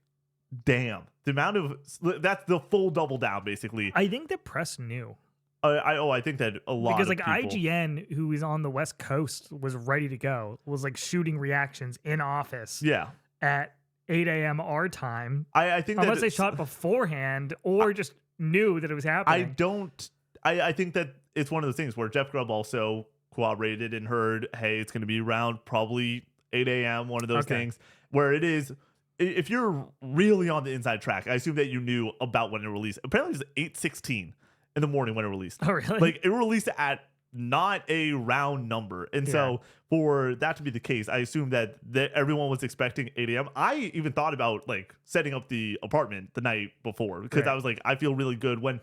damn. The amount of... That's the full double down, basically. I think the press knew. I think that a lot because of like people... IGN, who is on the West Coast, was ready to go. Was like shooting reactions in office. Yeah. At 8 a.m. our time. I think unless they shot beforehand or just knew that it was happening. I think that it's one of those things where Jeff Grubb also corroborated and heard, hey, it's going to be around probably 8 a.m., one of those things where it is, if you're really on the inside track, I assume that you knew about when it released. Apparently it was 8:16 in the morning when it released. Oh, really? Like, it released at not a round number. And so for that to be the case, I assume that everyone was expecting 8 a.m. I even thought about like setting up the apartment the night before because I was like, I feel really good when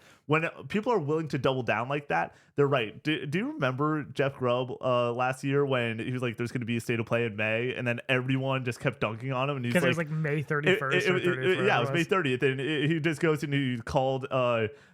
people are willing to double down like that. They're right. Do you remember Jeff Grubb last year when he was like, there's going to be a state of play in May, and then everyone just kept dunking on him, and he's like, it was like May 31st or 30th. Yeah, it was May 30th, and he just goes and he called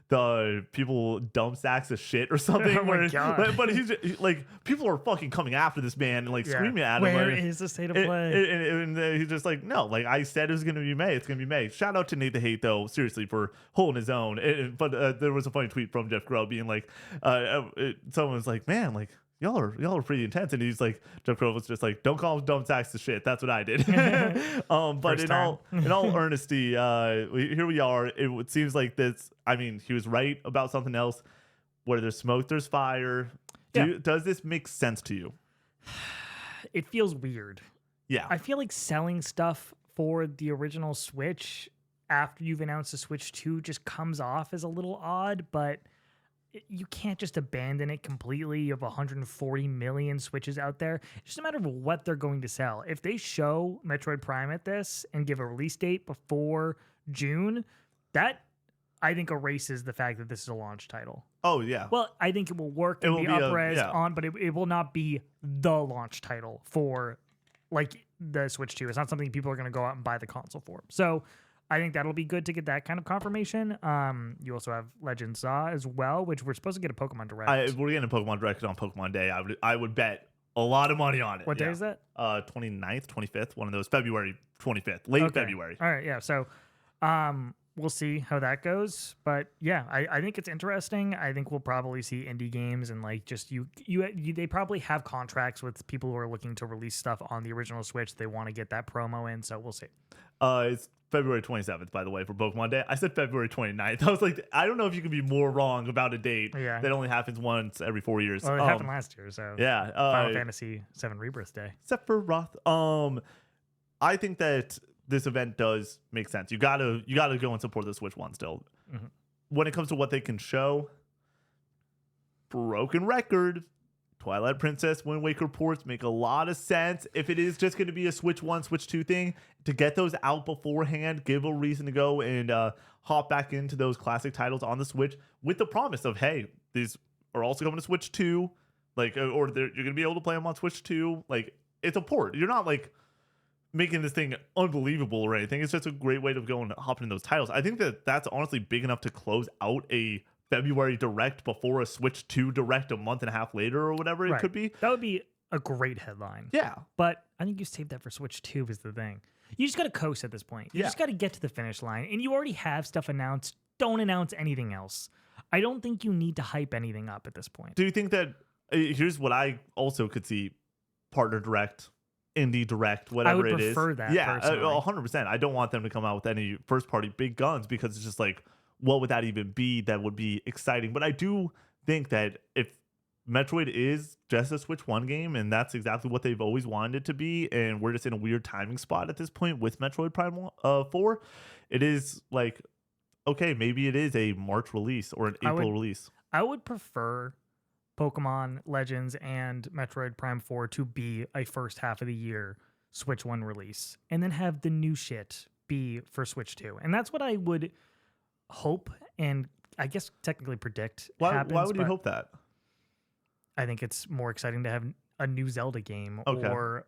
the people dumb sacks of shit or something. Oh my God. But he's like, people are fucking coming after this man and like screaming at him. Where like, is the state of play? And he's just like, no, like I said, it was going to be May. It's going to be May. Shout out to Nate the Hate though, seriously, for holding his own. But there was a funny tweet from Jeff Grubb being like, someone was like, man, like y'all are pretty intense, and he's like, Jeff Grubb was just like, don't call him dumb sacks of shit. That's what I did. But in all earnesty, here we are. It seems like this. I mean, he was right about something else. Where there's smoke, there's fire. Does this make sense to you? It feels weird. Yeah. I feel like selling stuff for the original Switch after you've announced the Switch 2 just comes off as a little odd, but you can't just abandon it completely. You have 140 million Switches out there. It's just a matter of what they're going to sell. If they show Metroid Prime at this and give a release date before June, that I think erases the fact that this is a launch title. Oh, yeah. Well, I think it will work and be up-res on, but it will not be the launch title for like the Switch 2. It's not something people are going to go out and buy the console for. So I think that'll be good to get that kind of confirmation. You also have Legend Saw as well, which we're supposed to get a Pokemon Direct. We're getting a Pokemon Direct on Pokemon Day. I would bet a lot of money on it. What day is that? 29th, 25th, one of those. February 25th, late February. All right, yeah. So we'll see how that goes. But yeah, I think it's interesting. I think we'll probably see indie games and like just they probably have contracts with people who are looking to release stuff on the original Switch. They want to get that promo in, so we'll see. It's February 27th, by the way, for Pokemon Day. I said February 29th. I was like, I don't know if you can be more wrong about a date that only happens once every 4 years. Well, it happened last year, so yeah. Final Fantasy VII Rebirth Day. Sephiroth. I think that this event does make sense. You gotta go and support the Switch one still. Mm-hmm. When it comes to what they can show, broken record. Twilight Princess, Wind Waker ports make a lot of sense. If it is just going to be a Switch 1, Switch 2 thing, to get those out beforehand, give a reason to go and hop back into those classic titles on the Switch with the promise of, hey, these are also coming to Switch 2, like, or you're going to be able to play them on Switch 2. Like, it's a port. You're not, like, making this thing unbelievable or anything. It's just a great way to go and hop into those titles. I think that that's honestly big enough to close out a February Direct before a Switch 2 Direct a month and a half later or whatever it could be. That would be a great headline. Yeah. But I think you saved that for Switch 2 is the thing. You just got to coast at this point. You just got to get to the finish line. And you already have stuff announced. Don't announce anything else. I don't think you need to hype anything up at this point. Do you think that, here's what I also could see, Partner Direct, Indie Direct, whatever it is. I would prefer that, yeah, personally. 100%. I don't want them to come out with any first-party big guns because it's just like, what would that even be that would be exciting? But I do think that if Metroid is just a Switch 1 game, and that's exactly what they've always wanted it to be, and we're just in a weird timing spot at this point with Metroid Prime 4, it is like, okay, maybe it is a March release or an April release. I would prefer Pokemon Legends and Metroid Prime 4 to be a first half of the year Switch 1 release, and then have the new shit be for Switch 2. And that's what I would hope and I guess technically predict happens. Why would you hope that? I think it's more exciting to have a new Zelda game or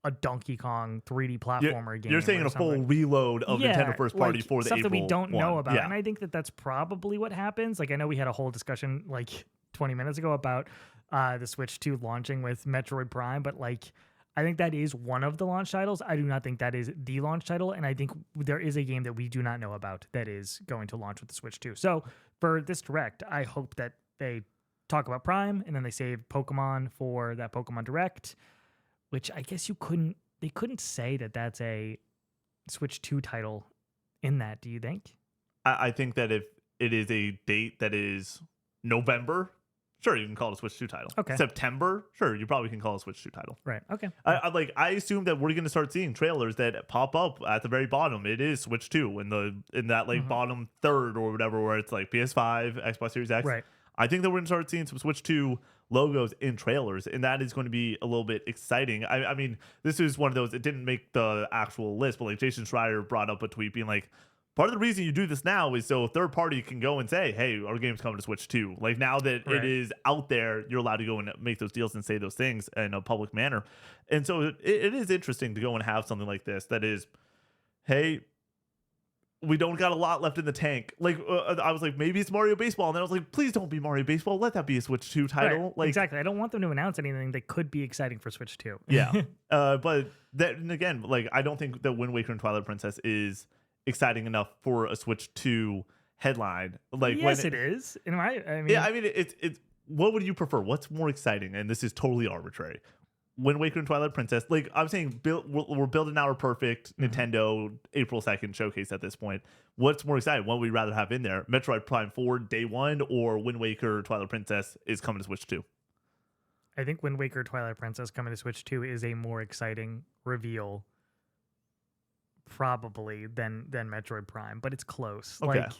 a Donkey Kong 3D platformer game. You're saying a full reload of Nintendo first party for the stuff April that we don't know about. Yeah. And I think that that's probably what happens. Like, I know we had a whole discussion like 20 minutes ago about the Switch 2 launching with Metroid Prime, but like, I think that is one of the launch titles. I do not think that is the launch title, and I think there is a game that we do not know about that is going to launch with the Switch 2. So for this Direct, I hope that they talk about Prime, and then they save Pokemon for that Pokemon Direct, which I guess they couldn't say that that's a Switch 2 title in that, do you think? I think that if it is a date that is November, sure, you can call it a Switch 2 title. Okay. September, sure, you probably can call it a Switch 2 title. Right. Okay. I assume that we're going to start seeing trailers that pop up at the very bottom. It is Switch 2 in that like bottom third or whatever, where it's like PS5, Xbox Series X. Right. I think that we're going to start seeing some Switch 2 logos in trailers, and that is going to be a little bit exciting. I mean, this is one of those, it didn't make the actual list, but like Jason Schreier brought up a tweet being like, part of the reason you do this now is so a third party can go and say, hey, our game's coming to Switch 2. Like, now that it is out there, you're allowed to go and make those deals and say those things in a public manner. And so it is interesting to go and have something like this that is, hey, we don't got a lot left in the tank. Like, I was like, maybe it's Mario Baseball. And then I was like, please don't be Mario Baseball. Let that be a Switch 2 title. Right. Like, exactly. I don't want them to announce anything that could be exciting for Switch 2. Yeah. But then again, like, I don't think that Wind Waker and Twilight Princess is exciting enough for a Switch 2 headline. Like, yes, it is. I mean, yeah, I mean, it's what would you prefer? What's more exciting? And this is totally arbitrary. Wind Waker and Twilight Princess. Like, I'm saying, we're building our perfect Nintendo April 2nd showcase at this point. What's more exciting? What would we rather have in there? Metroid Prime 4 day one, or Wind Waker Twilight Princess is coming to Switch 2? I think Wind Waker Twilight Princess coming to Switch 2 is a more exciting reveal probably than Metroid Prime, but it's close. Okay. Like,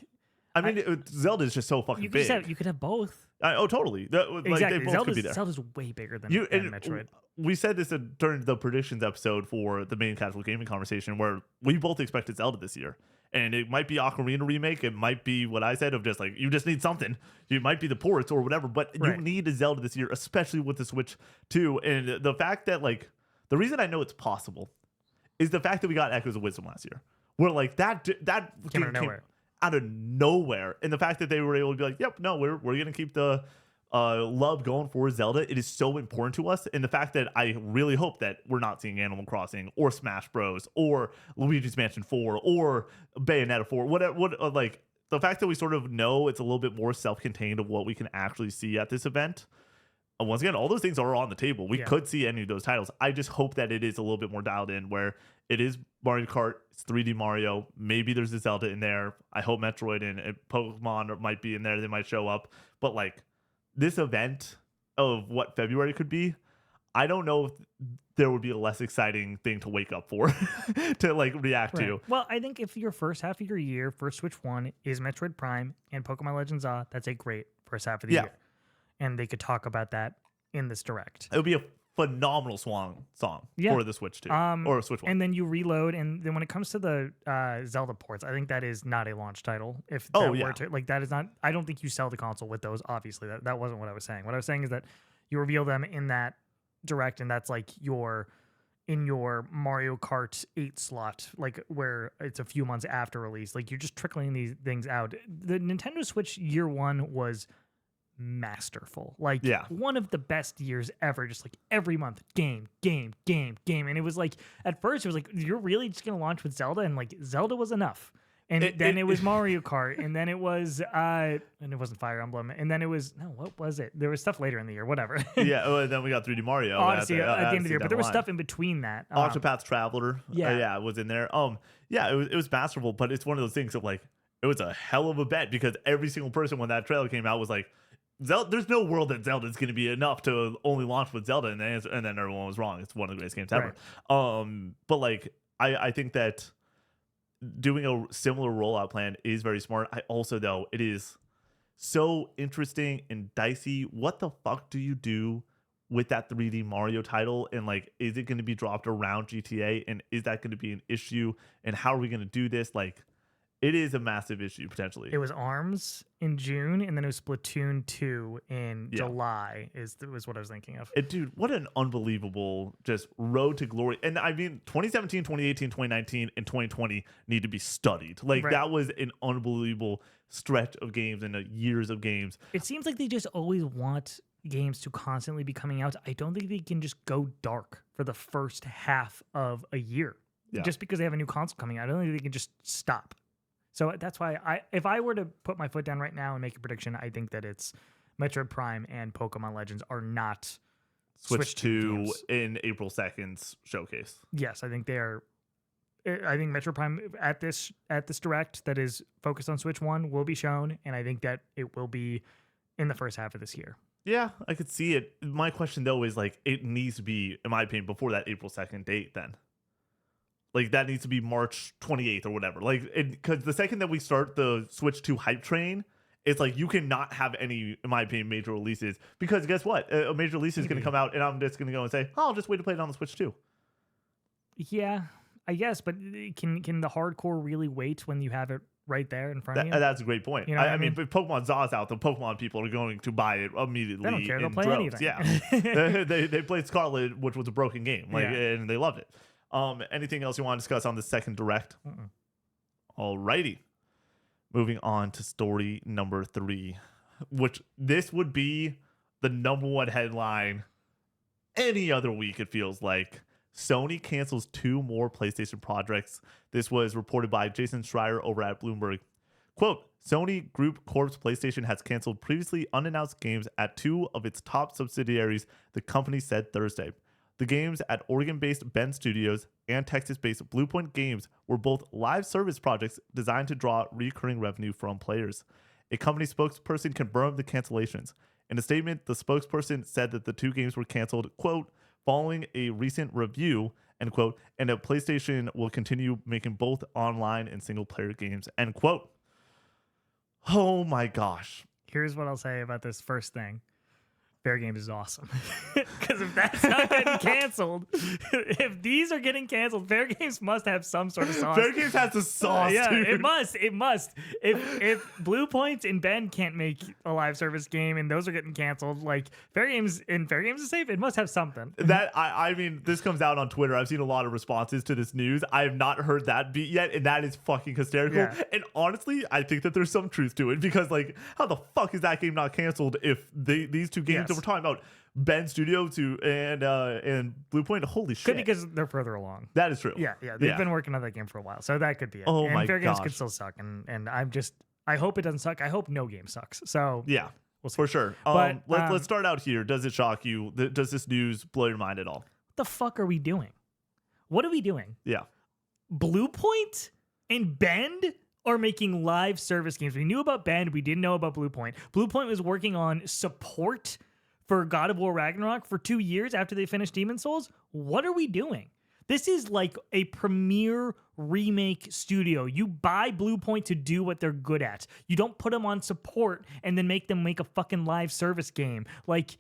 I mean, Zelda is just so fucking big. You could have both. Totally. Exactly. Like, they both could be there. Zelda's way bigger than Metroid. We said this during the predictions episode for the main casual gaming conversation, where we both expected Zelda this year. And it might be Ocarina remake. It might be what I said of just like, you just need something. It might be the ports or whatever, but you need a Zelda this year, especially with the Switch 2. And the fact that, like, the reason I know it's possible is the fact that we got Echoes of Wisdom last year. Where, like, that came out of nowhere. Out of nowhere. And the fact that they were able to be like, yep, no, we're going to keep the love going for Zelda. It is so important to us. And the fact that I really hope that we're not seeing Animal Crossing or Smash Bros. Or Luigi's Mansion 4 or Bayonetta 4, like, the fact that we sort of know it's a little bit more self-contained of what we can actually see at this event. Once again, all those things are on the table. We could see any of those titles. I just hope that it is a little bit more dialed in, where it is Mario Kart. It's 3D Mario. Maybe there's a Zelda in there. I hope Metroid and Pokemon might be in there. They might show up. But like this event of what February could be, I don't know if there would be a less exciting thing to wake up for to like react to. Well, I think if your first half of your year for Switch 1 is Metroid Prime and Pokemon Legends Are, that's a great first half of the year. And they could talk about that in this direct. It would be a phenomenal song for the Switch 2 or Switch 1. And then you reload, and then when it comes to the Zelda ports, I think that is not a launch title. If that were to, like, that is not, I don't think you sell the console with those, obviously. That wasn't what I was saying. What I was saying is that you reveal them in that direct, and that's like in your Mario Kart 8 slot, like where it's a few months after release. Like, you're just trickling these things out. The Nintendo Switch year one was masterful, like one of the best years ever. Just like every month, game, and it was like at first it was like, you're really just gonna launch with Zelda, and like Zelda was enough, and then it was Mario Kart, and then it was and it wasn't Fire Emblem, and then it was what was it? There was stuff later in the year, whatever. Then we got 3D Mario Odyssey at the end of the year, but there was stuff in between that. Octopath Traveler, was in there. It was masterful, but it's one of those things of like, it was a hell of a bet, because every single person when that trailer came out was like, Zelda, there's no world that Zelda is going to be enough to only launch with Zelda, and then everyone was wrong. It's one of the greatest games ever. But like, I think that doing a similar rollout plan is very smart. I also, though, it is so interesting and dicey. What the fuck do you do with that 3D Mario title? And like, is it going to be dropped around GTA? And is that going to be an issue? And how are we going to do this? Like, it is a massive issue, potentially. It was ARMS in June, and then it was Splatoon 2 in July, was what I was thinking of. Dude, what an unbelievable just road to glory. And I mean, 2017, 2018, 2019, and 2020 need to be studied. Like, that was an unbelievable stretch of games and years of games. It seems like they just always want games to constantly be coming out. I don't think they can just go dark for the first half of a year. Just because they have a new console coming out, I don't think they can just stop. So that's why if I were to put my foot down right now and make a prediction, I think that it's Metroid Prime and Pokemon Legends are not Switch 2 in April 2nd's showcase. Yes, I think they are. I think Metroid Prime at this direct that is focused on Switch 1 will be shown, and I think that it will be in the first half of this year. Yeah, I could see it. My question, though, is like, it needs to be, in my opinion, before that April 2nd date then. Like, that needs to be March 28th or whatever. Like, because the second that we start the Switch 2 hype train, it's like, you cannot have any, in my opinion, major releases. Because guess what? A major release is going to come out, and I'm just going to go and say, I'll just wait to play it on the Switch 2. Yeah, I guess. But can the hardcore really wait when you have it right there in front of you? That's a great point. You know I mean, if Pokemon Zaw's out, the Pokemon people are going to buy it immediately. They don't care. They'll play droves. anything. Yeah. they played Scarlet, which was a broken game, and they loved it. Anything else you want to discuss on the second direct? Alrighty. Moving on to story number 3, which this would be the number one headline any other week, it feels like. Sony cancels 2 more PlayStation projects. This was reported by Jason Schreier over at Bloomberg. Quote, Sony Group Corp's PlayStation has canceled previously unannounced games at 2 of its top subsidiaries, the company said Thursday. The games at Oregon-based Bend Studios and Texas-based Bluepoint Games were both live service projects designed to draw recurring revenue from players. A company spokesperson confirmed the cancellations. In a statement, the spokesperson said that the 2 games were canceled, quote, following a recent review, end quote, and that PlayStation will continue making both online and single-player games, end quote. Oh my gosh. Here's what I'll say about this first thing. Fair Games is awesome. Because if that's not getting canceled, if these are getting canceled, Fair Games must have some sort of sauce. Fair Games has the sauce, dude. It must. If Blue Point and Ben can't make a live service game and those are getting canceled, like Fair Games is safe, it must have something. That I mean, this comes out on Twitter. I've seen a lot of responses to this news. I have not heard that beat yet, and that is fucking hysterical. Yeah. And honestly, I think that there's some truth to it, because like, how the fuck is that game not canceled if these 2 games that we're talking about, Ben Studio and Bluepoint, holy shit. Could be because they're further along. That is true. Yeah. They've been working on that game for a while, so that could be it. Oh, and Fair gosh. Games could still suck, and I hope it doesn't suck. I hope no game sucks. So yeah, we'll see. For sure. But let's start out here. Does it shock you? Does this news blow your mind at all? What the fuck are we doing? What are we doing? Yeah. Bluepoint and Bend are making live service games. We knew about Bend. We didn't know about Bluepoint. Bluepoint was working on support for God of War Ragnarok for 2 years after they finished Demon's Souls. What are we doing? This is like a premier remake studio. You buy Bluepoint to do what they're good at. You don't put them on support and then make them make a fucking live service game. Like,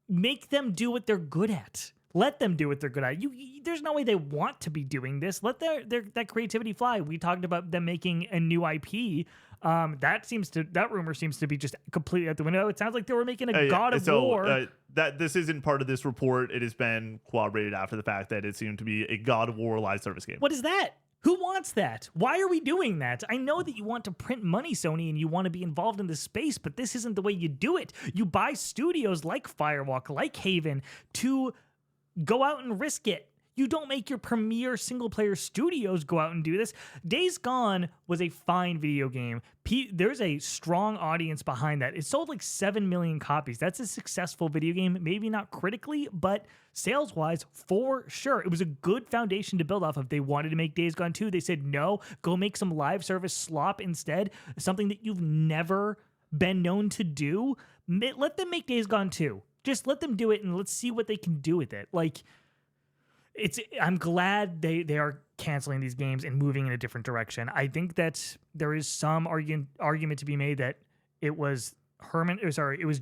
make them do what they're good at. Let them do what they're good at. There's no way they want to be doing this. Let that creativity fly. We talked about them making a new IP. That rumor seems to be just completely out the window. It sounds like they were making a God of War. That this isn't part of this report. It has been corroborated after the fact that it seemed to be a God of War live service game. What is that? Who wants that? Why are we doing that? I know that you want to print money, Sony, and you want to be involved in this space, but this isn't the way you do it. You buy studios like Firewalk, like Haven, to go out and risk it. You don't make your premier single-player studios go out and do this. Days Gone was a fine video game. There's a strong audience behind that. It sold like 7 million copies. That's a successful video game. Maybe not critically, but sales-wise, for sure. It was a good foundation to build off of. They wanted to make Days Gone 2. They said, no, go make some live service slop instead. Something that you've never been known to do. Let them make Days Gone 2. Just let them do it and let's see what they can do with it. Like, I'm glad they are canceling these games and moving in a different direction. I think that there is some argument to be made that it was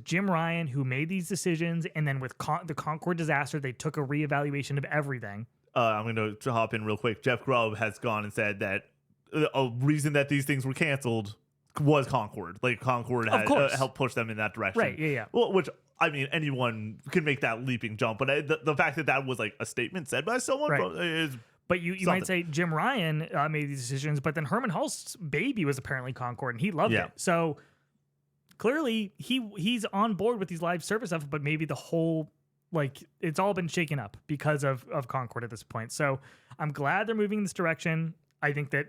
Jim Ryan who made these decisions, and then with the Concord disaster, they took a reevaluation of everything. I'm going to hop in real quick. Jeff Grubb has gone and said that a reason that these things were canceled was Concord. Like, Concord had helped push them in that direction. Right, yeah. Well, which, I mean, anyone can make that leaping jump, but the fact that was like a statement said by someone is. But you might say Jim Ryan made these decisions, but then Herman Hulst's baby was apparently Concord, and he loved it. So clearly he's on board with these live service stuff, but maybe the whole, like, it's all been shaken up because of Concord at this point. So I'm glad they're moving in this direction. I think that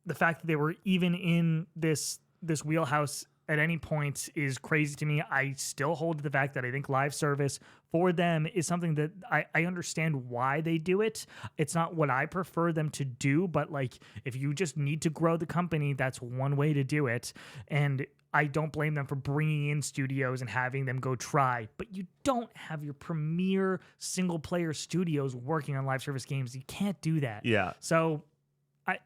the fact that they were even in this wheelhouse at any point is crazy to me. I still hold to the fact that I think live service for them is something that I understand why they do it. It's not what I prefer them to do, but like, if you just need to grow the company, that's one way to do it. And I don't blame them for bringing in studios and having them go try, but you don't have your premier single player studios working on live service games. You can't do that. Yeah. So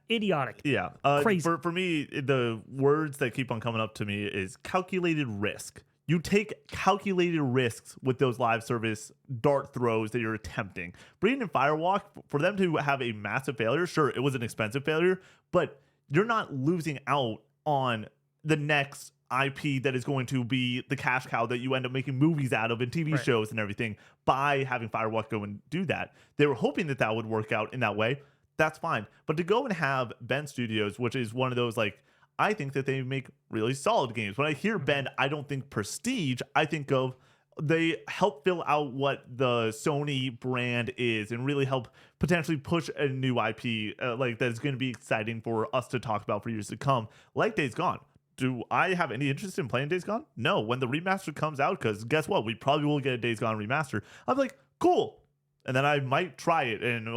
idiotic. Yeah. Crazy. For me, the words that keep on coming up to me is calculated risk. You take calculated risks with those live service dart throws that you're attempting. Bringing in Firewalk, for them to have a massive failure, sure, it was an expensive failure, but you're not losing out on the next IP that is going to be the cash cow that you end up making movies out of and TV shows and everything by having Firewalk go and do that. They were hoping that would work out in that way. That's fine. But to go and have Bend Studios, which is one of those, like, I think that they make really solid games. When I hear Bend, I don't think prestige. I think of they help fill out what the Sony brand is and really help potentially push a new IP like that is going to be exciting for us to talk about for years to come, like Days Gone. Do I have any interest in playing Days Gone? No. When the remaster comes out, because guess what? We probably will get a Days Gone remaster. I'm like, cool. And then I might try it and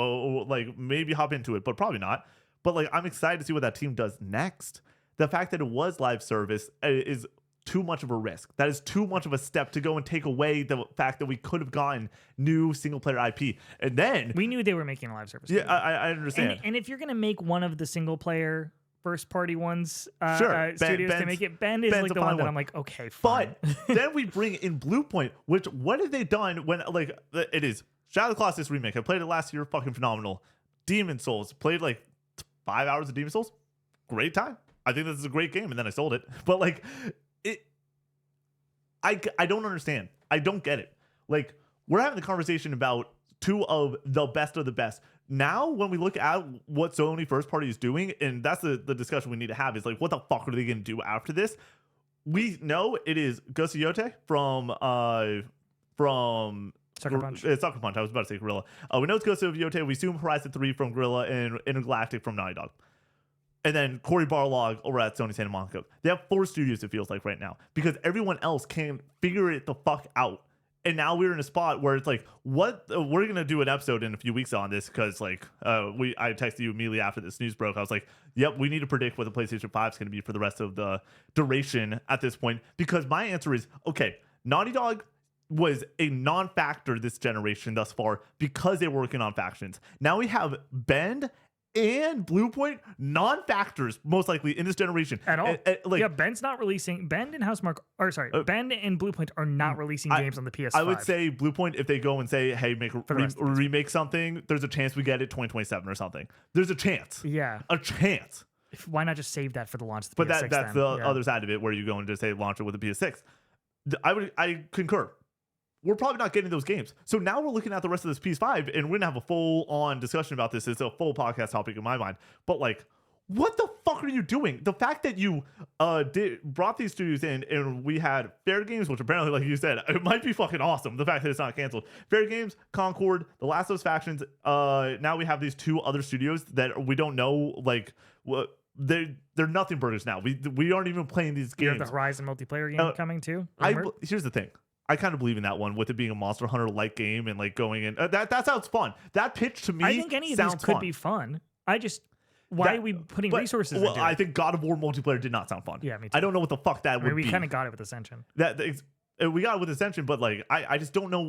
like maybe hop into it, but probably not. But like, I'm excited to see what that team does next. The fact that it was live service is too much of a risk. That is too much of a step to go and take away the fact that we could have gotten new single player IP. And then we knew they were making a live service. Yeah, I understand. And if you're going to make one of the single player first party ones, sure, studios to make it, Bend is like the one that I'm like, okay, fine. But then we bring in Bluepoint, which what have they done when, like, it is Shadow of the Colossus remake. I played it last year, fucking phenomenal. Demon's Souls, played like 5 hours of Demon's Souls, great time. I think this is a great game, and then I sold it. But like, I don't understand. I don't get it. Like, we're having a conversation about two of the best. Now, when we look at what Sony first party is doing, and that's the discussion we need to have, is like, what the fuck are they going to do after this? We know it is Ghost of Yote from Sucker Punch. Sucker Punch. I was about to say Gorilla. We know it's Ghost of Yote. We assume Horizon 3 from Gorilla and Intergalactic from Naughty Dog. And then Cory Barlog over at Sony Santa Monica. They have 4 studios, it feels like, right now, because everyone else can figure it the fuck out. And now we're in a spot where it's like, what we're gonna do an episode in a few weeks on this because like I texted you immediately after this news broke. I was like, yep, we need to predict what the PlayStation 5 is gonna be for the rest of the duration at this point, because my answer is okay. Naughty Dog was a non-factor this generation thus far because they were working on factions. Now we have Bend and Bluepoint, non-factors most likely in this generation at all. Like, yeah, Bend's not releasing. Bend and Bend and Bluepoint are not releasing games on the PS5. I would say Bluepoint, if they go and say, hey, remake something, there's a chance we get it 2027 or something. There's a chance. Yeah. A chance. Why not just save that for the launch of the but PS6 that's then? the other side of it, where you go and just say launch it with a PS6. I concur. We're probably not getting those games. So now we're looking at the rest of this PS5, and we're going to have a full-on discussion about this. It's a full podcast topic in my mind. But, like, what the fuck are you doing? The fact that you brought these studios in, and we had Fair Games, which apparently, like you said, it might be fucking awesome, the fact that it's not canceled. Fair Games, Concord, The Last of Us Factions. Now we have these two other studios that we don't know, like, what. They're nothing burgers now. We aren't even playing these games. You have the Horizon multiplayer game coming too. Here's the thing. I kind of believe in that one, with it being a Monster Hunter like game and like going in. That sounds fun. That pitch to me, I think any of these could be fun. Why are we putting resources into it? I think God of War multiplayer did not sound fun. Yeah, me too. I don't know what the fuck that would be. We kind of got it with Ascension. We got it with Ascension, but like I just don't know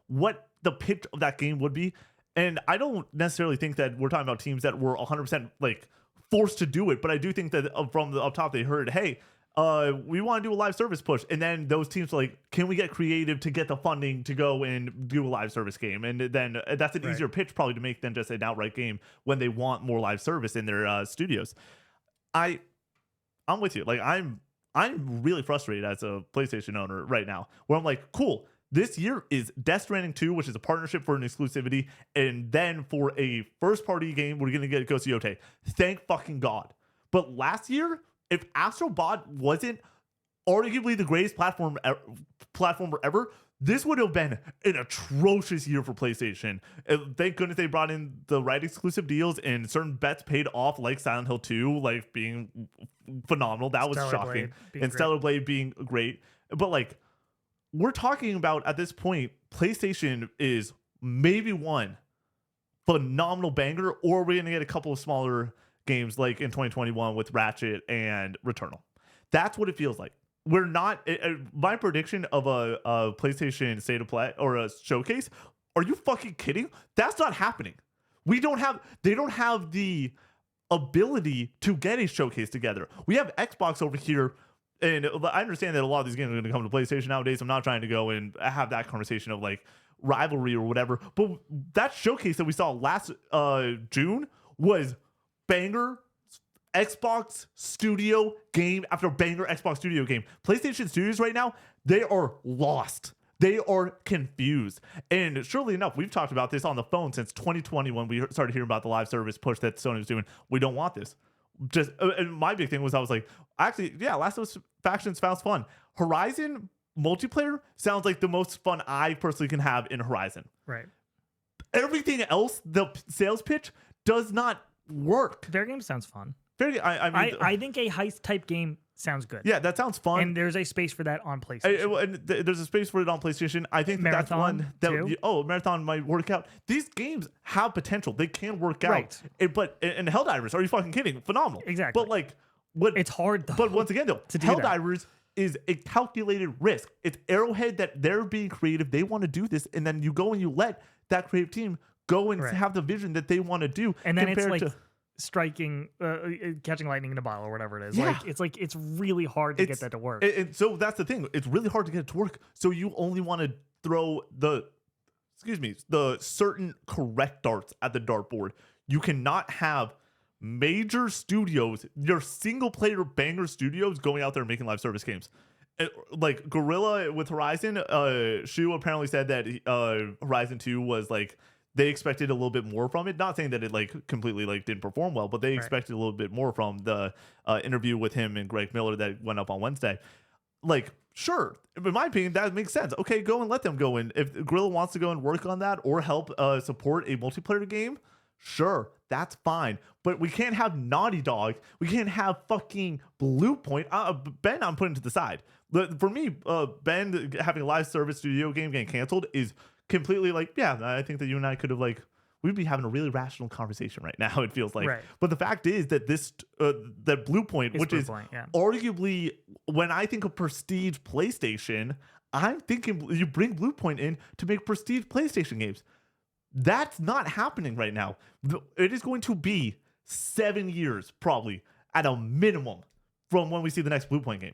what the pitch of that game would be. And I don't necessarily think that we're talking about teams that were 100% like forced to do it, but I do think that from the up top they heard, hey, we want to do a live service push, and then those teams were like, can we get creative to get the funding to go and do a live service game? And then that's an easier pitch probably to make than just an outright game when they want more live service in their studios. I'm with you. Like I'm really frustrated as a PlayStation owner right now, where I'm like, cool, this year is Death Stranding 2, which is a partnership for an exclusivity, and then for a first-party game, we're going to get Ghost of Yotei. Thank fucking God. But last year, if Astro Bot wasn't arguably the greatest platformer ever, this would have been an atrocious year for PlayStation. Thank goodness they brought in the right exclusive deals, and certain bets paid off, like Silent Hill 2, like being phenomenal. That was shocking. And Stellar Blade being great. But like, we're talking about, at this point, PlayStation is maybe one phenomenal banger, or we're going to get a couple of smaller games like in 2021 with Ratchet and Returnal. That's what it feels like. We're not, my prediction of a PlayStation State of Play or a showcase, are you fucking kidding? That's not happening. They don't have the ability to get a showcase together. We have Xbox over here. And I understand that a lot of these games are going to come to PlayStation nowadays. I'm not trying to go and have that conversation of like rivalry or whatever. But that showcase that we saw last June was banger Xbox Studio game after banger Xbox Studio game. PlayStation Studios right now, they are lost. They are confused. And surely enough, we've talked about this on the phone since 2020 when we started hearing about the live service push that Sony was doing. We don't want this. Just and my big thing was I was like, actually, yeah, Last of Us Factions sounds fun. Horizon multiplayer sounds like the most fun I personally can have in Horizon. Right. Everything else, the sales pitch does not work. Fair Game sounds fun. I think a heist type game sounds good. Yeah, that sounds fun. And there's a space for that on PlayStation. And there's a space for it on PlayStation. I think that's one that Marathon might work out. These games have potential. They can work out. Right. And Helldivers, are you fucking kidding? Phenomenal. Exactly. But like, it's hard though. But once again though, Helldivers is a calculated risk. It's Arrowhead that they're being creative. They want to do this, and then you go and you let that creative team go and have the vision that they want to do. And then it's like catching lightning in a bottle or whatever it is. Yeah. It's really hard to get that to work. And so that's the thing. It's really hard to get it to work. So you only want to throw the certain correct darts at the dartboard. You cannot have major studios, your single player banger studios, going out there and making live service games. Like Guerrilla with Horizon, Shu apparently said that Horizon 2 was like, they expected a little bit more from it. Not saying that it like completely like didn't perform well, but they expected a little bit more from the interview with him and Greg Miller that went up on Wednesday. Like, sure, in my opinion, that makes sense. Okay, go and let them go in. If Guerrilla wants to go and work on that or help support a multiplayer game, sure, That's fine. But we can't have Naughty Dog. We can't have fucking Blue Point. Ben, I'm putting to the side. For me, Ben having a live service studio game getting canceled is completely like, yeah, I think that you and I could have like, we'd be having a really rational conversation right now, it feels like. Right. But the fact is that that Blue Point, It's which Blue is Point, yeah. arguably, when I think of prestige PlayStation, I'm thinking you bring Blue Point in to make prestige PlayStation games. That's not happening right now. It is going to be 7 years, probably, at a minimum, from when we see the next Blue Point game.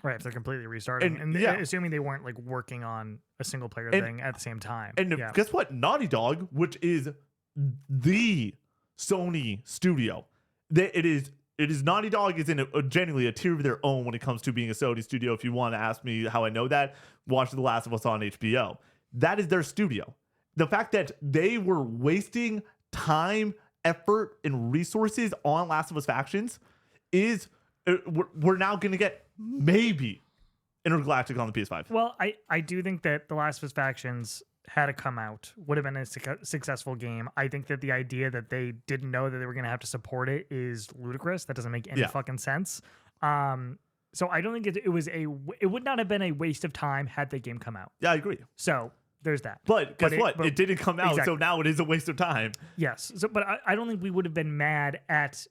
Right, if they're completely restarting. And yeah. assuming they weren't like working on a single player thing at the same time. And guess what? Naughty Dog, which is the Sony studio, it is Naughty Dog is in genuinely a tier of their own when it comes to being a Sony studio. If you want to ask me how I know that, watch The Last of Us on HBO. That is their studio. The fact that they were wasting time, effort, and resources on Last of Us Factions is we're now going to get maybe Intergalactic on the PS5. Well, I do think that The Last of Us Factions had to come out, would have been a successful game. I think that the idea that they didn't know that they were going to have to support it is ludicrous. That doesn't make any fucking sense. So I don't think it would not have been a waste of time had the game come out. Yeah, I agree. So there's that. But guess what? It didn't come out, exactly. So now it is a waste of time. Yes. So, but I don't think we would have been mad at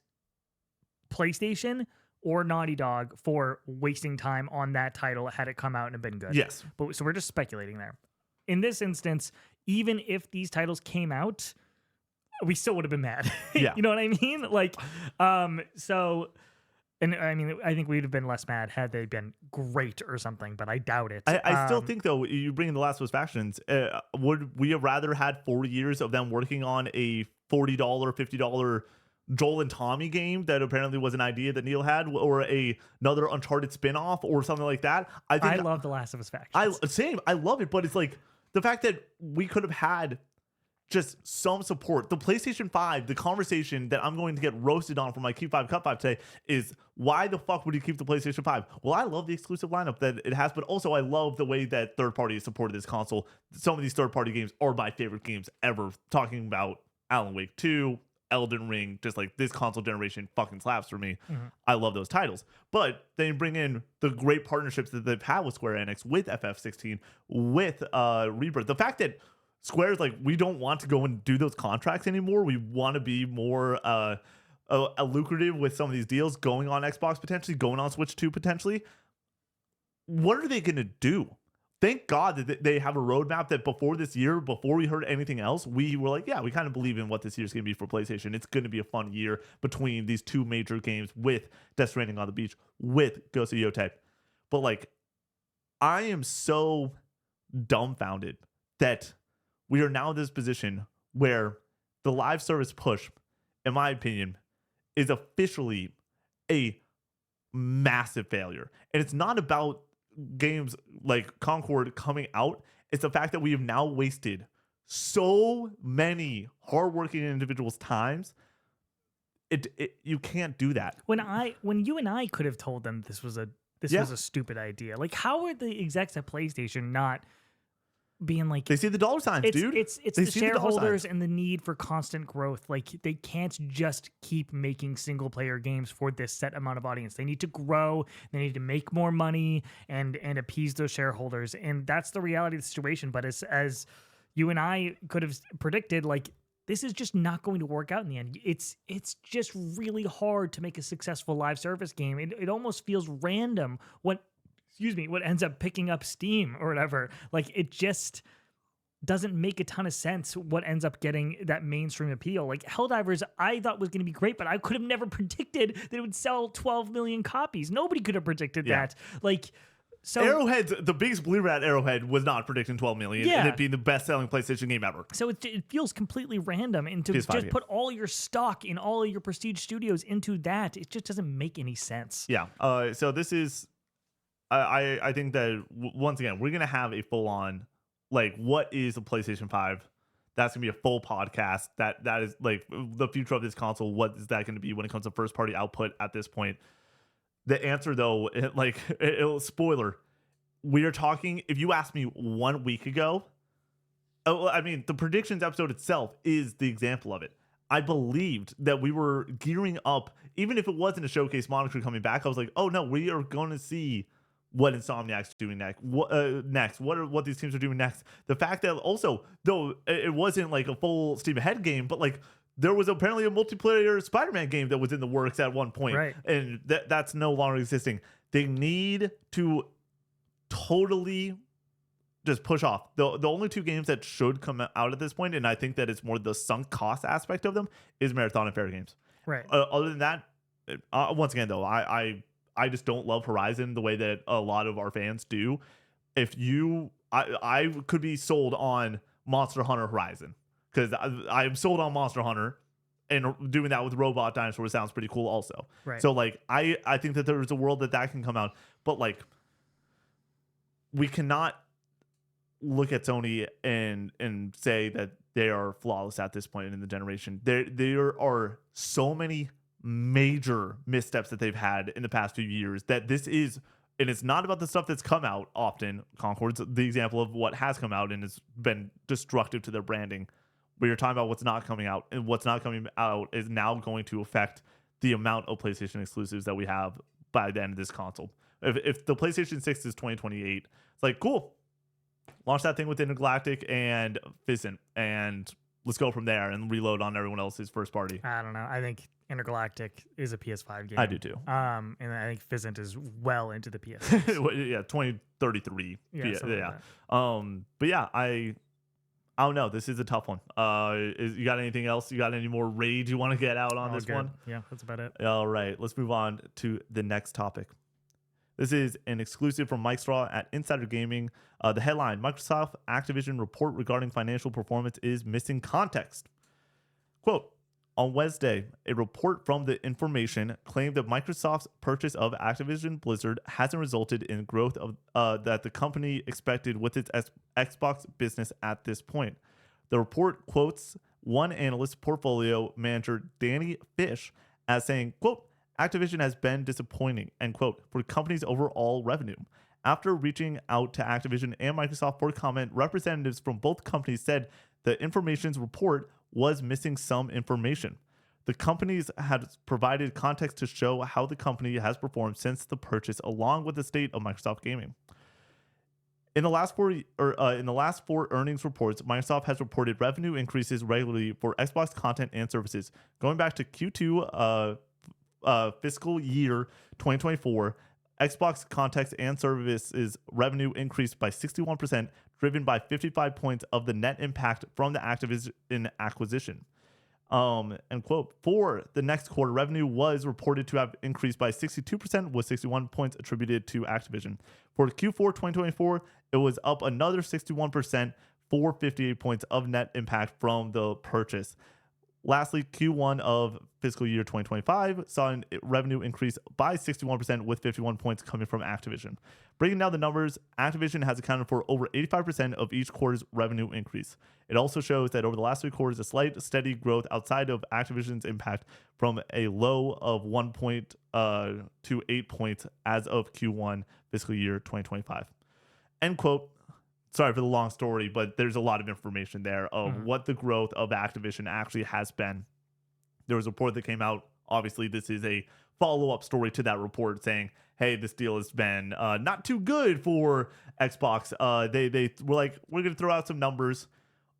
PlayStation or Naughty Dog for wasting time on that title had it come out and have been good. Yes. But so we're just speculating there. In this instance, even if these titles came out, we still would have been mad. Yeah. You know what I mean? Like, so, and I mean, I think we'd have been less mad had they been great or something, but I doubt it. I still think, though, you bring in The Last of Us Factions, would we have rather had 4 years of them working on a $40, $50 Joel and Tommy game that apparently was an idea that Neil had, or another Uncharted spinoff or something like that? I love The Last of Us Factions. I love it, but it's like the fact that we could have had just some support. The PlayStation 5, the conversation that I'm going to get roasted on for my Keep 5 Cut 5 today is, why the fuck would you keep the PlayStation 5? Well, I love the exclusive lineup that it has, but also I love the way that third parties supported this console. Some of these third party games are my favorite games ever. Talking about Alan Wake 2, Elden Ring, just like this console generation fucking slaps for me. Mm-hmm. I love those titles. But then you bring in the great partnerships that they've had with Square Enix, with FF16, with Rebirth. The fact that Square's like, we don't want to go and do those contracts anymore. We want to be more lucrative with some of these deals going on Xbox potentially, going on Switch 2 potentially. What are they going to do? Thank God that they have a roadmap that before this year, before we heard anything else, we were like, yeah, we kind of believe in what this year's going to be for PlayStation. It's going to be a fun year between these two major games, with Death Stranding on the beach, with Ghost of Yotei. But like, I am so dumbfounded that we are now in this position where the live service push, in my opinion, is officially a massive failure. And it's not about games like Concord coming out. It's the fact that we have now wasted so many hardworking individuals' times. You can't do that. When you and I could have told them this was a stupid idea. Like, how are the execs at PlayStation not being like, they see the dollar signs, dude. It's the shareholders and the need for constant growth. Like, they can't just keep making single player games for this set amount of audience. They need to grow. They need to make more money and appease those shareholders. And that's the reality of the situation. But as you and I could have predicted, like, this is just not going to work out in the end. It's just really hard to make a successful live service game. It almost feels random what ends up picking up steam or whatever. Like, it just doesn't make a ton of sense what ends up getting that mainstream appeal. Like, Helldivers, I thought was going to be great, but I could have never predicted that it would sell 12 million copies. Nobody could have predicted that. Like, so Arrowhead's the biggest believer at Arrowhead was not predicting 12 million and it being the best-selling PlayStation game ever. So it feels completely random, and to PS5 just put all your stock in all of your prestige studios into that, it just doesn't make any sense. Yeah. So this is, I think that once again, we're going to have a full-on, like, what is a PlayStation 5? That's going to be a full podcast. That is, like, the future of this console. What is that going to be when it comes to first-party output at this point? The answer, though, spoiler, we are talking, if you asked me 1 week ago, I mean, the predictions episode itself is the example of it. I believed that we were gearing up, even if it wasn't a showcase moniker coming back. I was like, oh no, we are going to see what Insomniac's doing next. What these teams are doing next. The fact that also, though it wasn't like a full steam ahead game, but like there was apparently a multiplayer Spider-Man game that was in the works at one point, Right. and that's no longer existing. They need to totally just push off. The only two games that should come out at this point, and I think that it's more the sunk cost aspect of them, is Marathon and Fair Games. Right. Other than that, once again though, I just don't love Horizon the way that a lot of our fans do. I could be sold on Monster Hunter Horizon because I'm sold on Monster Hunter, and doing that with robot dinosaurs sounds pretty cool also. Right. So like I think that there's a world that can come out, but like we cannot look at Sony and say that they are flawless at this point in the generation. There are so many major missteps that they've had in the past few years that this is, and it's not about the stuff that's come out often. Concord's the example of what has come out and has been destructive to their branding. We are talking about what's not coming out, and what's not coming out is now going to affect the amount of PlayStation exclusives that we have by the end of this console. If the PlayStation 6 is 2028, it's like, cool, launch that thing with Intergalactic and Fizzant, and let's go from there and reload on everyone else's first party. I don't know. I think Intergalactic is a PS5 game. I do too. And I think Fizzant is well into the PS. Yeah, 2033. Yeah. Yeah. Like But yeah, I don't know. This is a tough one. You got anything else? You got any more rage you want to get out on this good. one? Yeah, that's about it. All right, let's move on to the next topic. This is an exclusive from Mike Straw at Insider Gaming. The headline: Microsoft Activision report regarding financial performance is missing context. Quote: on Wednesday, a report from The Information claimed that Microsoft's purchase of Activision Blizzard hasn't resulted in growth of that the company expected with its Xbox business at this point. The report quotes one analyst, portfolio manager Danny Fish, as saying, quote, Activision has been disappointing, end quote, for the company's overall revenue. After reaching out to Activision and Microsoft for comment, representatives from both companies said the Information's report was missing some information. The companies had provided context to show how the company has performed since the purchase, along with the state of Microsoft Gaming. In the last four earnings reports, Microsoft has reported revenue increases regularly for Xbox content and services. Going back to Q2 fiscal year 2024, Xbox content and services revenue increased by 61%, driven by 55 points of the net impact from the Activision acquisition. And quote, for the next quarter, revenue was reported to have increased by 62%, with 61 points attributed to Activision. For Q4 2024, it was up another 61% for 58 points of net impact from the purchase. Lastly, Q1 of fiscal year 2025 saw a revenue increase by 61%, with 51 points coming from Activision. Breaking down the numbers, Activision has accounted for over 85% of each quarter's revenue increase. It also shows that over the last 3 quarters, a slight, steady growth outside of Activision's impact from a low of 1 point to 8 points as of Q1 fiscal year 2025. End quote. Sorry for the long story, but there's a lot of information there of what the growth of Activision actually has been. There was a report that came out. Obviously, this is a follow-up story to that report saying, hey, this deal has been not too good for Xbox. They were like, we're going to throw out some numbers.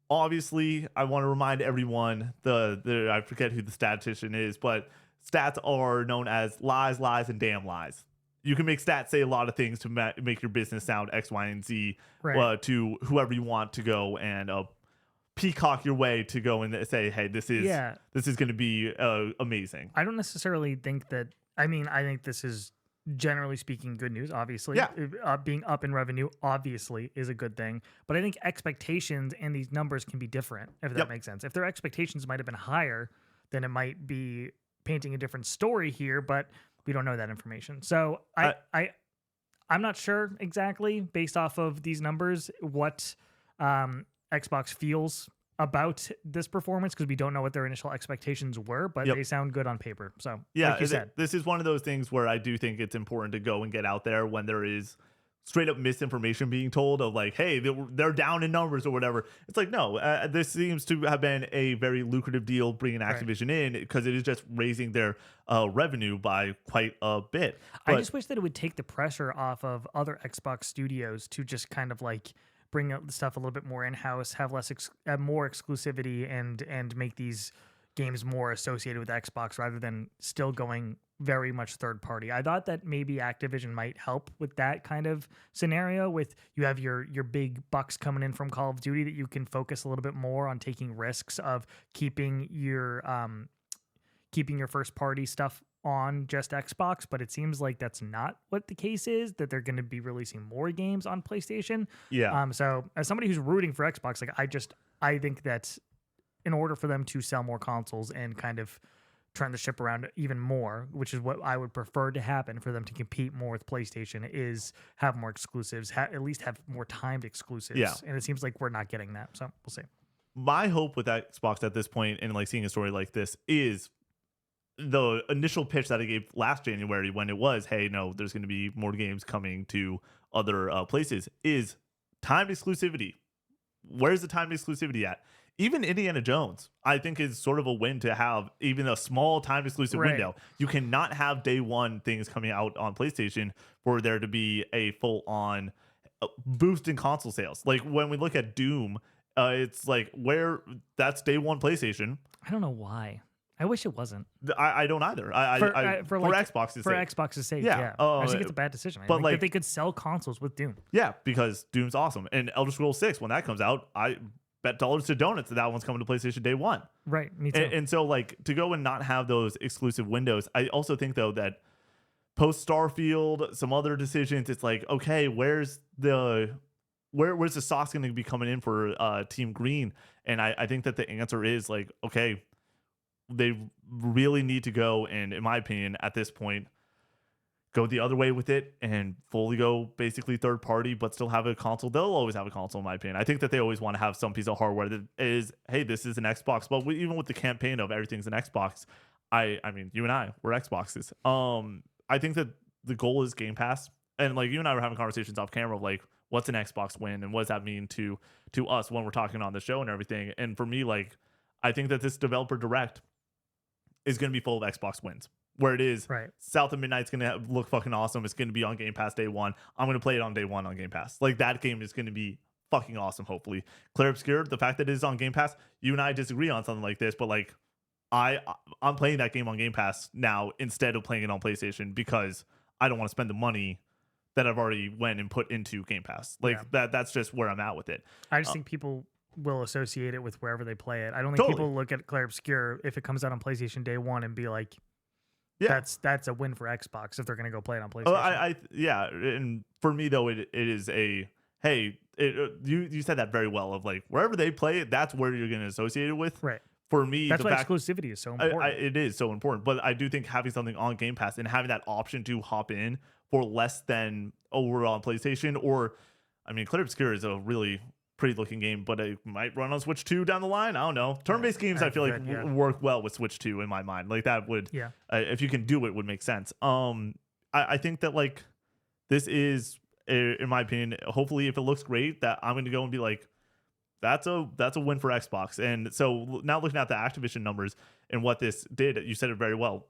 Obviously, I want to remind everyone, I forget who the statistician is, but stats are known as lies, lies, and damn lies. You can make stats say a lot of things to make your business sound X, Y, and Z, right, to whoever you want to go and peacock your way to go and say, hey, this is going to be amazing. I don't necessarily think that. I mean, I think this is, generally speaking, good news. Obviously, being up in revenue obviously is a good thing. But I think expectations and these numbers can be different, if that makes sense. If their expectations might have been higher, then it might be painting a different story here. But we don't know that information. So I'm not sure exactly, based off of these numbers, what Xbox feels about this performance, because we don't know what their initial expectations were, but they sound good on paper. So yeah, like you said, this is one of those things where I do think it's important to go and get out there when there is straight up misinformation being told of like, hey, they're down in numbers or whatever. It's like, no, this seems to have been a very lucrative deal bringing Right. Activision in, because it is just raising their revenue by quite a bit. I But just wish that it would take the pressure off of other Xbox studios to just kind of like bring up the stuff a little bit more in house, have have more exclusivity, and make these games more associated with Xbox rather than still going very much third party. I thought that maybe Activision might help with that kind of scenario. With you have your big bucks coming in from Call of Duty, that you can focus a little bit more on taking risks of keeping your first party stuff on just Xbox, but it seems like that's not what the case is, that they're going to be releasing more games on PlayStation. yeah, So as somebody who's rooting for Xbox, like I think that in order for them to sell more consoles and kind of turn the ship around even more, which is what I would prefer to happen for them to compete more with PlayStation, is have more exclusives, at least have more timed exclusives. Yeah. And it seems like we're not getting that. So we'll see. my hope with Xbox at this point, and like seeing a story like this, is the initial pitch that I gave last January when it was, hey, no, there's going to be more games coming to other places, is timed exclusivity. Where's the timed exclusivity at? Even Indiana Jones, I think, is sort of a win to have even a small time exclusive Right. window. You cannot have day one things coming out on PlayStation for there to be a full on boost in console sales. Like when we look at Doom, it's like where that's day one PlayStation. I don't know why. I wish it wasn't. I don't either. For like, Xbox's for sake. Xbox's sake, Yeah, yeah. I think it's a bad decision. I but think like- that they could sell consoles with Doom. Yeah, because Doom's awesome. And Elder Scrolls 6, when that comes out, I bet dollars to donuts that one's coming to PlayStation day one. Right, me too. And so, like, to go and not have those exclusive windows, I also think, though, that post Starfield, some other decisions, it's like, okay, where's the sauce going to be coming in for Team Green? And I think that the answer is like, okay, they really need to go, and in my opinion, at this point, go the other way with it and fully go basically third party, but still have a console. They'll always have a console, in my opinion. I think that they always want to have some piece of hardware that is, hey, this is an Xbox. But even with the campaign of everything's an Xbox, I mean, you and I, we're Xboxes. I think that the goal is Game Pass, and like you and I were having conversations off camera of like, what's an Xbox win and what does that mean to us when we're talking on the show and everything. And for me, like, I think that this developer direct is going to be full of Xbox wins. Where it is, Right. South of Midnight's going to look fucking awesome. It's going to be on Game Pass day one. I'm going to play it on day one on Game Pass. Like, that game is going to be fucking awesome, hopefully. Clair Obscur, the fact that it is on Game Pass, you and I disagree on something like this, but like, I'm playing that game on Game Pass now instead of playing it on PlayStation because I don't want to spend the money that I've already went and put into Game Pass. Like, that's just where I'm at with it. I just think people will associate it with wherever they play it. I don't think Totally. people look at Clair Obscur if it comes out on PlayStation day one and be like, Yeah. that's a win for Xbox if they're going to go play it on PlayStation. Yeah, and for me though, it is a hey. You said that very well. Of like wherever they play it, that's where you're going to associate it with. Right. For me, That's the why fact, exclusivity is so important. it is so important. But I do think having something on Game Pass and having that option to hop in for less than over on PlayStation, or I mean, Clair Obscur is a really pretty looking game, but it might run on Switch 2 down the line. I don't know. Turn-based games, I feel like work well with Switch 2 in my mind. Like that would, if you can do it, would make sense. I think that like this is, in my opinion, hopefully if it looks great, that I'm going to go and be like, that's a win for Xbox. And so now looking at the Activision numbers and what this did, you said it very well.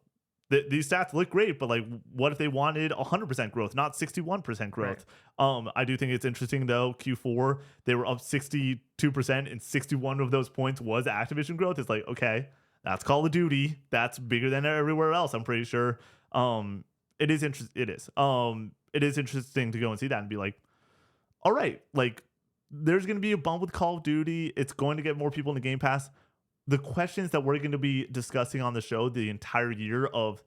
These stats look great, but like, what if they wanted 100% growth, not 61% growth? Right. I do think it's interesting though. Q4 they were up 62%, and 61 of those points was Activision growth. It's like, okay, that's Call of Duty. That's bigger than everywhere else. I'm pretty sure. It is interesting. It is interesting to go and see that and be like, all right, like there's going to be a bump with Call of Duty. It's going to get more people in the Game Pass. The questions that we're going to be discussing on the show the entire year of,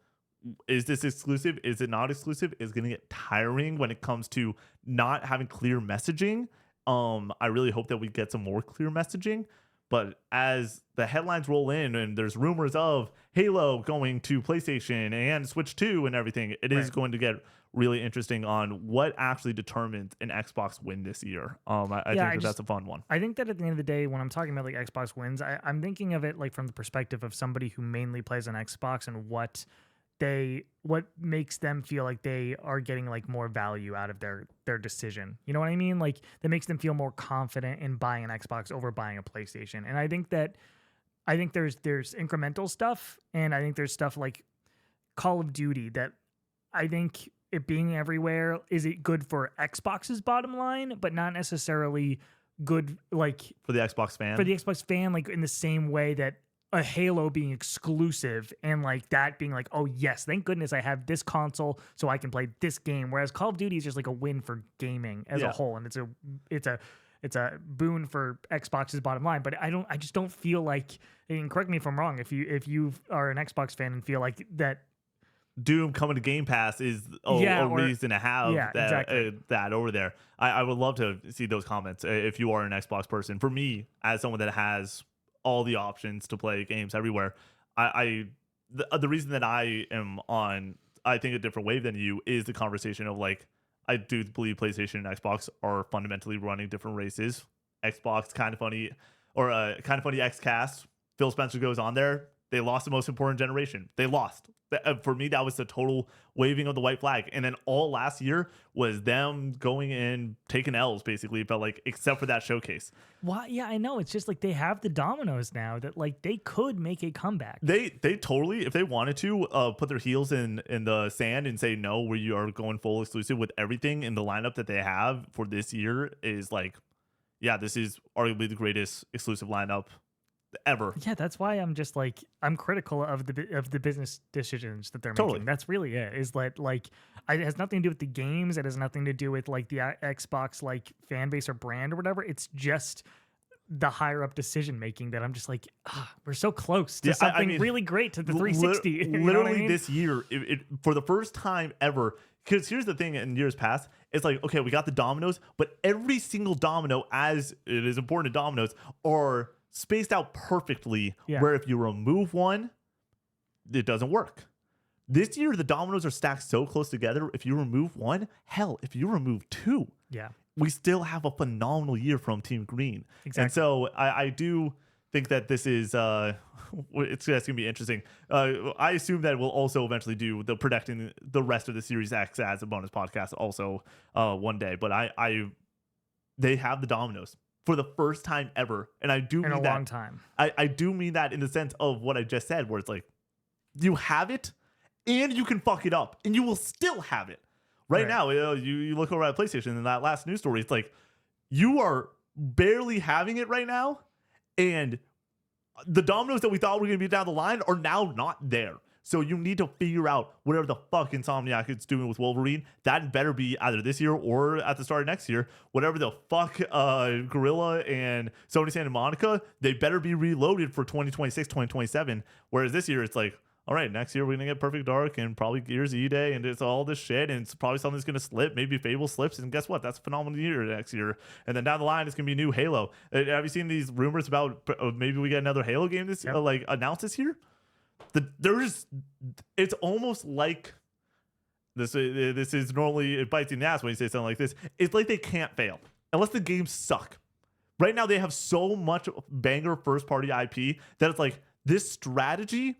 is this exclusive? Is it not exclusive? Is going to get tiring when it comes to not having clear messaging. I really hope that we get some more clear messaging. But as the headlines roll in and there's rumors of Halo going to PlayStation and Switch 2 and everything, it is going to get really interesting on what actually determines an Xbox win this year. I think that's a fun one. I think that at the end of the day, when I'm talking about like Xbox wins, I'm thinking of it like from the perspective of somebody who mainly plays on Xbox and what what makes them feel like they are getting like more value out of their decision. You know what I mean? Like that makes them feel more confident in buying an Xbox over buying a PlayStation. And I think there's incremental stuff, and I think there's stuff like Call of Duty that I think it being everywhere is it good for Xbox's bottom line, but not necessarily good like for the Xbox fan. For the Xbox fan, like in the same way that a Halo being exclusive and like that being like, oh yes, thank goodness I have this console so I can play this game. Whereas Call of Duty is just like a win for gaming as a whole, and it's a boon for Xbox's bottom line. But I just don't feel like, and correct me if I'm wrong, if you are an Xbox fan and feel like that Doom coming to Game Pass is a reason to have that over there. I would love to see those comments if you are an Xbox person. For me, as someone that has all the options to play games everywhere, the reason that I am on, I think, a different wave than you is the conversation of like, I do believe PlayStation and Xbox are fundamentally running different races. Xbox, kind of funny XCast, Phil Spencer goes on there. They lost the most important generation. They lost. For me, that was the total waving of the white flag. And then all last year was them going in, taking L's, basically, but like, except for that showcase. Why? Yeah, I know. It's just like they have the dominoes now that like they could make a comeback. They totally, if they wanted to, put their heels in the sand and say, no, we are going full exclusive with everything in the lineup that they have for this year is like, yeah, this is arguably the greatest exclusive lineup ever. Yeah, that's why I'm just like, I'm critical of the business decisions that they're making. That's really it. Is that like, it has nothing to do with the games. It has nothing to do with like the Xbox like fan base or brand or whatever. It's just the higher up decision making that I'm just like, we're so close to something really great, to the 360. Literally this year, it for the first time ever. Because here's the thing: in years past, it's like, okay, we got the dominoes, but every single domino, as it is important to dominoes, are spaced out perfectly, where if you remove one, it doesn't work. This year, the dominoes are stacked so close together. If you remove one, hell, if you remove two, we still have a phenomenal year from Team Green. Exactly. And so I do think that this is it's going to be interesting. I assume that we'll also eventually do the predicting the rest of the Series X as a bonus podcast also one day. But they have the dominoes for the first time ever. And I do mean that. In a long time. I do mean that in the sense of what I just said, where it's like, you have it and you can fuck it up and you will still have it. Right now, you look over at PlayStation in that last news story, it's like, you are barely having it right now. And the dominoes that we thought were going to be down the line are now not there. So you need to figure out whatever the fuck Insomniac is doing with Wolverine. That better be either this year or at the start of next year. Whatever the fuck Guerrilla and Sony Santa Monica, they better be reloaded for 2026, 2027. Whereas this year, it's like, all right, next year we're going to get Perfect Dark and probably Gears E-Day and it's all this shit. And it's probably something that's going to slip. Maybe Fable slips. And guess what? That's a phenomenal year next year. And then down the line, it's going to be new Halo. Have you seen these rumors about maybe we get another Halo game this year, like announced this year? It's almost like this is normally, it bites you in the ass when you say something like this. It's like they can't fail unless the games suck. Right now, they have so much banger first-party IP that it's like this strategy,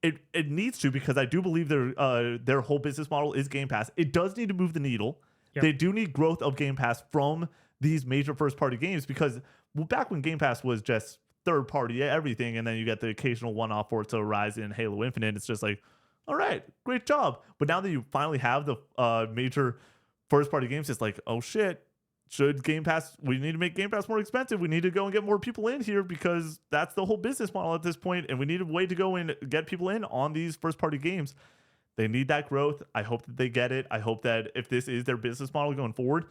it needs to, because I do believe their whole business model is Game Pass. It does need to move the needle. Yep. They do need growth of Game Pass from these major first-party games, because back when Game Pass was just third-party everything, and then you get the occasional one-off Forza Horizon, Halo Infinite, it's just like, all right, great job. But now that you finally have the major first-party games, it's like, oh shit, should Game Pass, we need to make Game Pass more expensive. We need to go and get more people in here, because that's the whole business model at this point, and we need a way to go and get people in on these first-party games. They need that growth. I hope that they get it. I hope that if this is their business model going forward,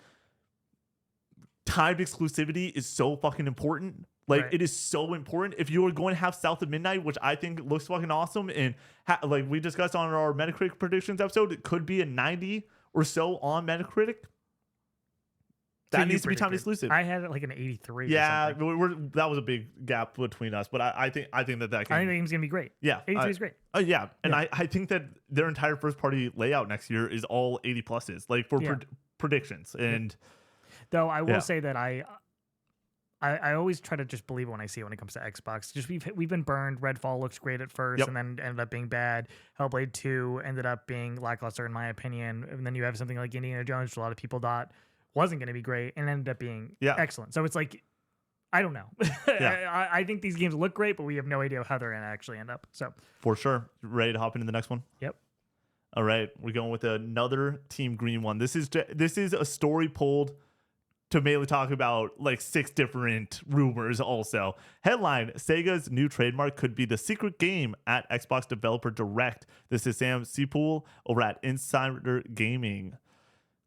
timed exclusivity is so fucking important. Like, it is so important. If you are going to have South of Midnight, which I think looks fucking awesome, and like we discussed on our Metacritic predictions episode, it could be a 90 or so on Metacritic. That needs to be timed exclusive. I had it like an 83. Yeah, that was a big gap between us, but I think that can, I think the game's gonna be great. Yeah, 83 is great. Yeah, and I think that their entire first party layout next year is all 80 pluses, like for predictions. And though I will say that I always try to just believe when I see it when it comes to Xbox. Just we've been burned. Redfall looks great at first, Yep. and then ended up being bad. Hellblade 2 ended up being lackluster in my opinion. And then you have something like Indiana Jones, which a lot of people thought wasn't going to be great, and ended up being excellent. So it's like, I don't know. I think these games look great, but we have no idea how they're going to actually end up. So For sure. Ready to hop into the next one? Yep. All right, we're going with another Team Green one. This is a story pulled to mainly talk about like 6 different rumors also. Headline, Sega's new trademark could be the secret game at Xbox Developer Direct. This is Sam Seapool over at Insider Gaming.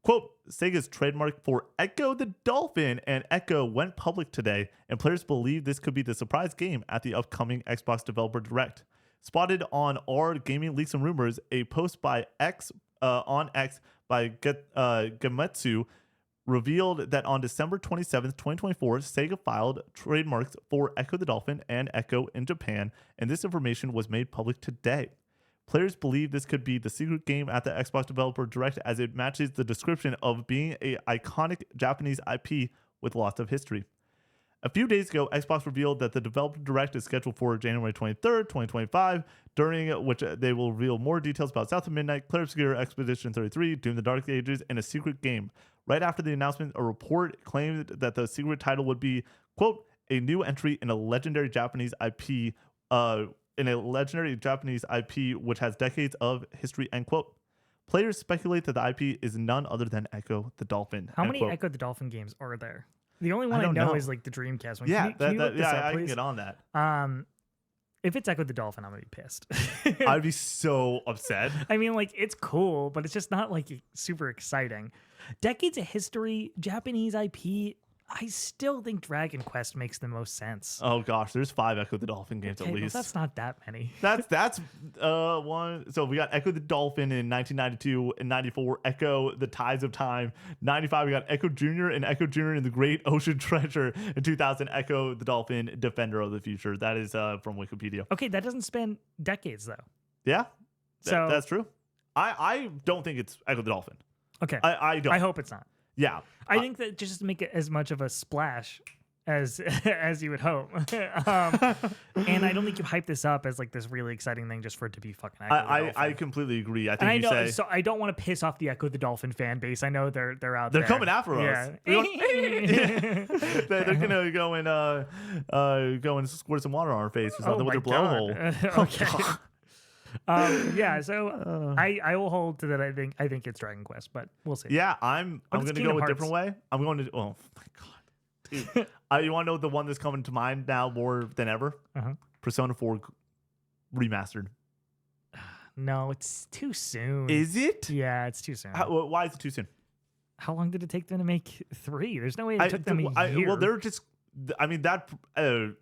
Quote, Sega's trademark for Echo the Dolphin and Echo went public today, and players believe this could be the surprise game at the upcoming Xbox Developer Direct. Spotted on R Gaming Leaks and Rumors, a post by X on X by Gametsu revealed that on December 27th, 2024, Sega filed trademarks for Echo the Dolphin and Echo in Japan, and this information was made public today. Players believe this could be the secret game at the Xbox Developer Direct as it matches the description of being an iconic Japanese IP with lots of history. A few days ago, Xbox revealed that the Developer Direct is scheduled for January 23rd, 2025, during which they will reveal more details about South of Midnight, Clair Obscur, Expedition 33, Doom the Dark Ages, and a secret game. Right after the announcement, a report claimed that the secret title would be, quote, a new entry in a legendary Japanese IP, which has decades of history, end quote. Players speculate that the IP is none other than Echo the Dolphin. How many quote. Echo the Dolphin games are there? The only one I don't know know is like the Dreamcast one. Yeah, Can you look this up, I can please? get on that. If it's Echo the Dolphin, I'm gonna be pissed. I'd be so upset. I mean, like, it's cool, but it's just not like super exciting. Decades of history, Japanese IP. I still think Dragon Quest makes the most sense. Oh gosh, there's 5 Echo the Dolphin games Okay, at well, least. that's not that many. That's one. So we got Echo the Dolphin in 1992 and 94. Echo the Tides of Time 95. We got Echo Junior and Echo Junior in the Great Ocean Treasure in 2000. Echo the Dolphin Defender of the Future. That is from Wikipedia. Okay, that doesn't span decades though. Yeah, So that's true. I don't think it's Echo the Dolphin. Okay, I don't. I hope it's not. Yeah, I think that just to make it as much of a splash as you would hope. And I don't think you hype this up as like this really exciting thing just for it to be fucking Echo the Dolphin. I completely agree. I think And I you know, say so I don't want to piss off the Echo the Dolphin fan base. I know they're out they're there. coming after us. Yeah. They're gonna go and squirt some water on our face or something with their blowhole. Okay. Yeah, so I will hold to that. I think it's Dragon Quest, but we'll see. Yeah, I'm But it's gonna Kingdom go a Hearts. different way. I'm going to. Oh my god, dude! You want to know the one that's coming to mind now more than ever? Uh-huh. Persona 4 remastered. No, it's too soon. Is it? Yeah, it's too soon. Why is it too soon? How long did it take them to make 3? There's no way it took them a year. Well, they're just. I mean that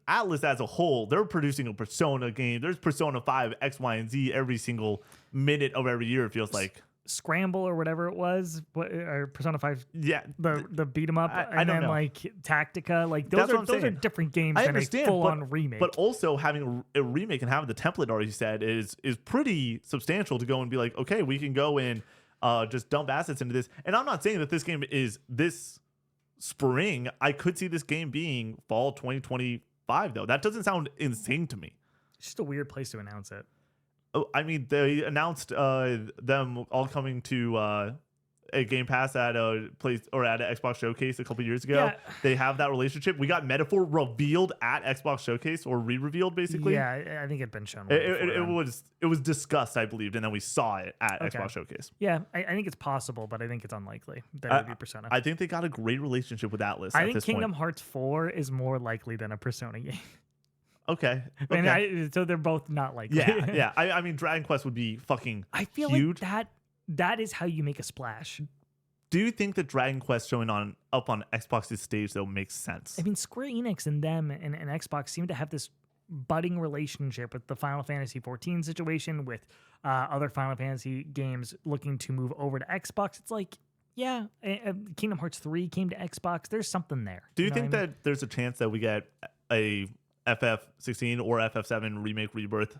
Atlas as a whole, they're producing a Persona game. There's Persona 5 X, Y, and Z every single minute of every year. It feels like Scramble or whatever it was, or Persona 5. Yeah, the beat 'em up, I and don't then know. like Tactica. Like That's what I'm those are saying. different games I than understand, a full on remake. But also having a remake and having the template already said is pretty substantial to go and be like, okay, we can go and just dump assets into this. And I'm not saying that this game is this spring. I could see this game being fall 2025 though. That doesn't sound insane to me. It's just a weird place to announce it. Oh, I mean, they announced them all coming to a Game Pass at a place or at an Xbox Showcase a couple years ago. Yeah. They have that relationship. We got Metaphor revealed at Xbox Showcase or re-revealed basically. Yeah, I think it'd been shown. It was discussed, I believed, and then we saw it at Okay. Xbox Showcase. Yeah, I think it's possible, but I think it's unlikely that it would be Persona. I think they got a great relationship with Atlas. I at think this Kingdom point. Hearts 4 is more likely than a Persona game. Okay. And so they're both not likely. Yeah. I mean, Dragon Quest would be fucking I feel huge. like that is how you make a splash. Do you think that Dragon Quest showing up on Xbox's stage though makes sense? I mean, Square Enix and them and Xbox seem to have this budding relationship with the Final Fantasy 14 situation, with other Final Fantasy games looking to move over to Xbox. It's like, yeah, Kingdom Hearts 3 came to Xbox. There's something there. Do you know think what I mean? that there's a chance that we get a FF16 or FF7 remake rebirth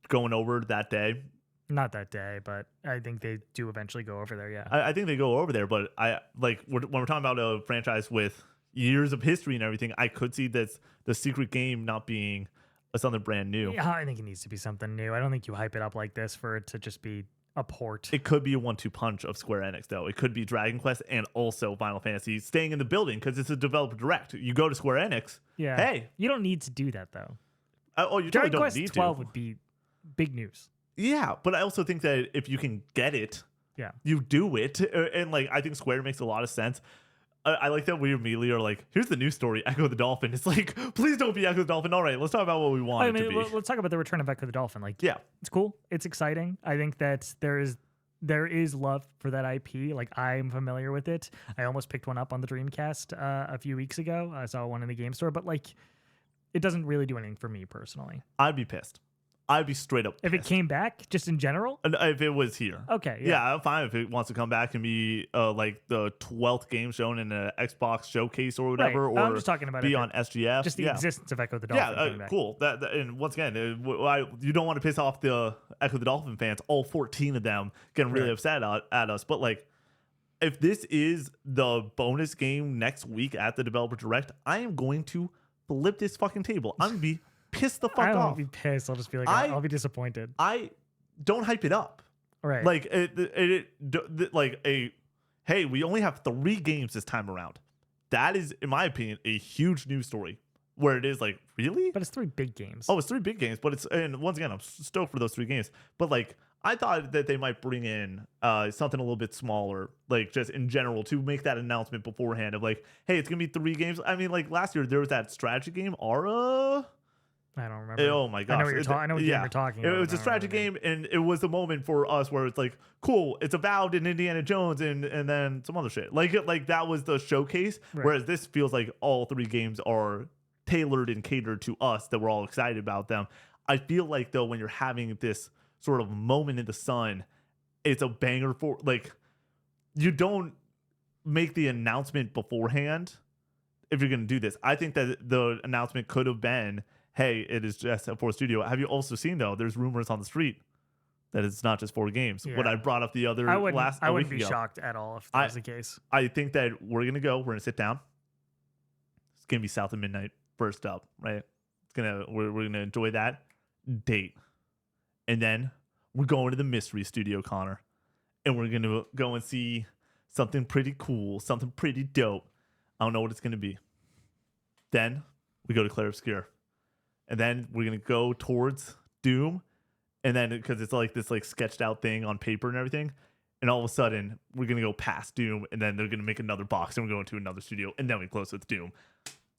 going over that day? Not that day, but I think they do eventually go over there. Yeah. I think they go over there, but when we're talking about a franchise with years of history and everything, I could see this the secret game not being something brand new. Yeah, I think it needs to be something new. I don't think you hype it up like this for it to just be a port. It could be a 1-2 punch of Square Enix, though. It could be Dragon Quest and also Final Fantasy staying in the building because it's a developer direct. You go to Square Enix. Yeah. Hey, you don't need to do that though. You Dragon totally don't Quest need 12 to. would be big news. Yeah, but I also think that if you can get it, Yeah. you do it. And like, I think Square makes a lot of sense. I like that we immediately are like, here's the news story, Echo the Dolphin. It's like, please don't be Echo the Dolphin. All right, let's talk about what we want it to be. Let's talk about the return of Echo the Dolphin. Like, Yeah. it's cool. It's exciting. I think that there is love for that IP. Like, I'm familiar with it. I almost picked one up on the Dreamcast a few weeks ago. I saw one in the game store, but like, it doesn't really do anything for me personally. I'd be pissed. I'd be straight up pissed. If it came back, just in general? And if it was here. Okay. Yeah, I'm fine if it wants to come back and be like the 12th game shown in an Xbox showcase or whatever, Right. or I'm just talking about be it, on SGF. Just the yeah. existence of Echo the Dolphin. Yeah, coming back. cool. And once again, you don't want to piss off the Echo the Dolphin fans, all 14 of them getting really Right. upset at us. But like, if this is the bonus game next week at the Developer Direct, I am going to flip this fucking table. I'm going to be pissed the fuck I off. won't be pissed. I'll just be like, I'll be disappointed. I don't hype it up. Right. Like hey, we only have 3 games this time around. That is, in my opinion, a huge news story. Where it is like, really? But it's 3 big games. Oh, it's 3 big games, but and once again, I'm stoked for those 3 games. But like, I thought that they might bring in something a little bit smaller, like just in general, to make that announcement beforehand of like, hey, it's gonna be 3 games. I mean, like last year there was that strategy game, Aura. I don't remember. Oh my gosh! I know what game you're talking about. It was a strategy game, and it was the moment for us where it's like, cool, it's Avowed and Indiana Jones, and then some other shit. Like that was the showcase. Right. Whereas this feels like all 3 games are tailored and catered to us, that we're all excited about them. I feel like though, when you're having this sort of moment in the sun, it's a banger for like, you don't make the announcement beforehand if you're going to do this. I think that the announcement could have been, hey, it is just a 4 studio. Have you also seen though, there's rumors on the street that it's not just 4 games. Yeah. What I brought up the other I wouldn't be ago. shocked at all if that was the case. I think that we're going to sit down. It's going to be South of Midnight first up, right? We're going to enjoy that date. And then we're going to the Mystery Studio, Connor. And we're going to go and see something pretty cool, something pretty dope. I don't know what it's going to be. Then we go to Clair Obscur. And then we're going to go towards Doom. And then, because it's like this like sketched out thing on paper and everything. And all of a sudden, we're going to go past Doom. And then they're going to make another box. And we're going to another studio. And then we close with Doom.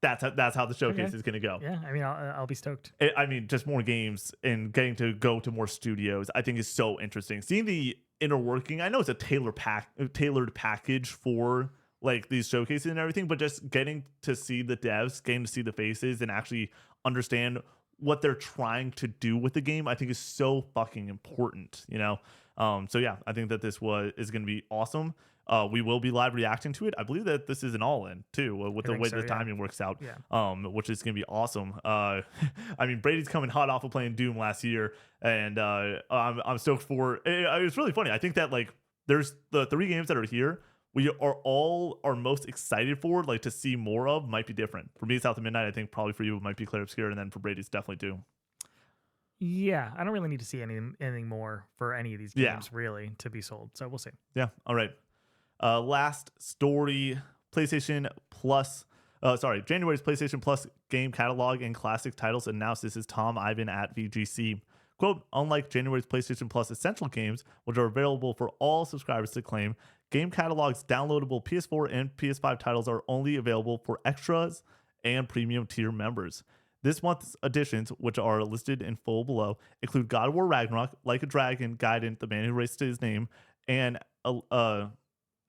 That's how the showcase is going to go. Yeah, I mean, I'll be stoked. I mean, just more games and getting to go to more studios, I think is so interesting. Seeing the inner working, I know it's a tailored package for like these showcases and everything, but just getting to see the devs, getting to see the faces, and actually understand what they're trying to do with the game, I think is so fucking important. You know, so yeah, I think that this is going to be awesome. We will be live reacting to it. I believe that this is an all-in too, with the way the timing works out. Yeah. Which is gonna be awesome. I mean, Brady's coming hot off of playing Doom last year, and I'm stoked for. It's really funny. I think that like there's the 3 games that are here. We are most excited for, like to see more of. Might be different for me. South of Midnight. I think probably for you it might be Clair Obscur, and then for Brady it's definitely Doom. Yeah, I don't really need to see anything more for any of these games really to be sold. So we'll see. Yeah. All right. Last story, PlayStation Plus. January's PlayStation Plus game catalog and classic titles announced. This is Tom Ivan at VGC. Quote, unlike January's PlayStation Plus Essential games, which are available for all subscribers to claim, game catalog's downloadable PS4 and PS5 titles are only available for extras and premium tier members. This month's additions, which are listed in full below, include God of War Ragnarok, Like a Dragon, Gaiden, The Man Who Erased His Name, and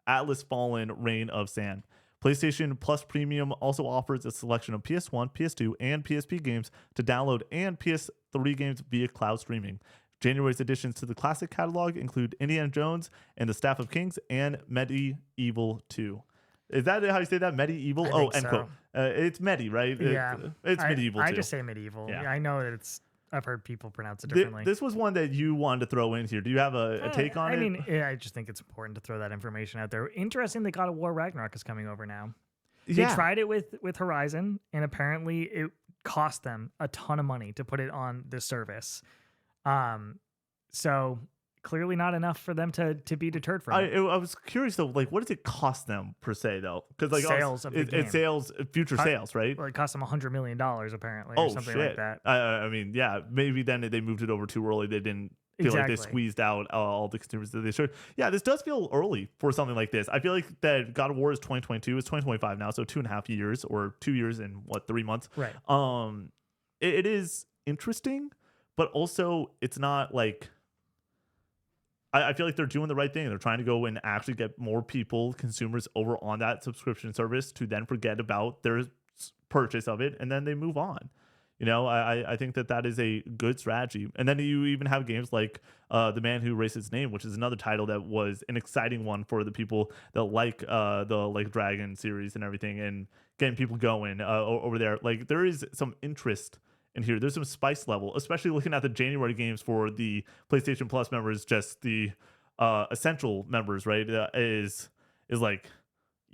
Atlas Fallen, Reign of Sand. PlayStation Plus Premium also offers a selection of PS1, PS2, and PSP games to download and PS3 games via cloud streaming. January's additions to the classic catalog include Indiana Jones and the Staff of Kings and Medieval 2. Is that how you say that? Medieval? I think end so. quote. It's Medi, right? Yeah. It's Medieval 2. I just say medieval. Yeah. Yeah, I know that I've heard people pronounce it differently. This was one that you wanted to throw in here. Do you have a take on it? I mean, I just think it's important to throw that information out there. Interesting that God of War Ragnarok is coming over now. They Yeah. tried it with Horizon, and apparently it cost them a ton of money to put it on the service. So clearly not enough for them to be deterred from it. I was curious though, like, what does it cost them per se though? Because like Sales of the game. it's sales, future sales, right? Well, it cost them $100 million apparently, Oh or something shit! like that. I mean, yeah, maybe then they moved it over too early. They didn't feel like they Exactly. squeezed out all the consumers that they should. Yeah, this does feel early for something like this. I feel like that God of War is 2022, it's 2025 now, so 2.5 years or 2 years and 3 months. Right. It is interesting, but also it's not like. I feel like they're doing the right thing. They're trying to go and actually get more people, consumers, over on that subscription service to then forget about their purchase of it, and then they move on. You know, I think that is a good strategy. And then you even have games like The Man Who Erased His Name, which is another title that was an exciting one for the people that like the like Dragon series and everything, and getting people going over there. Like there is some interest in here. There's some spice level, especially looking at the January games for the PlayStation Plus members, just the essential members, right? Is like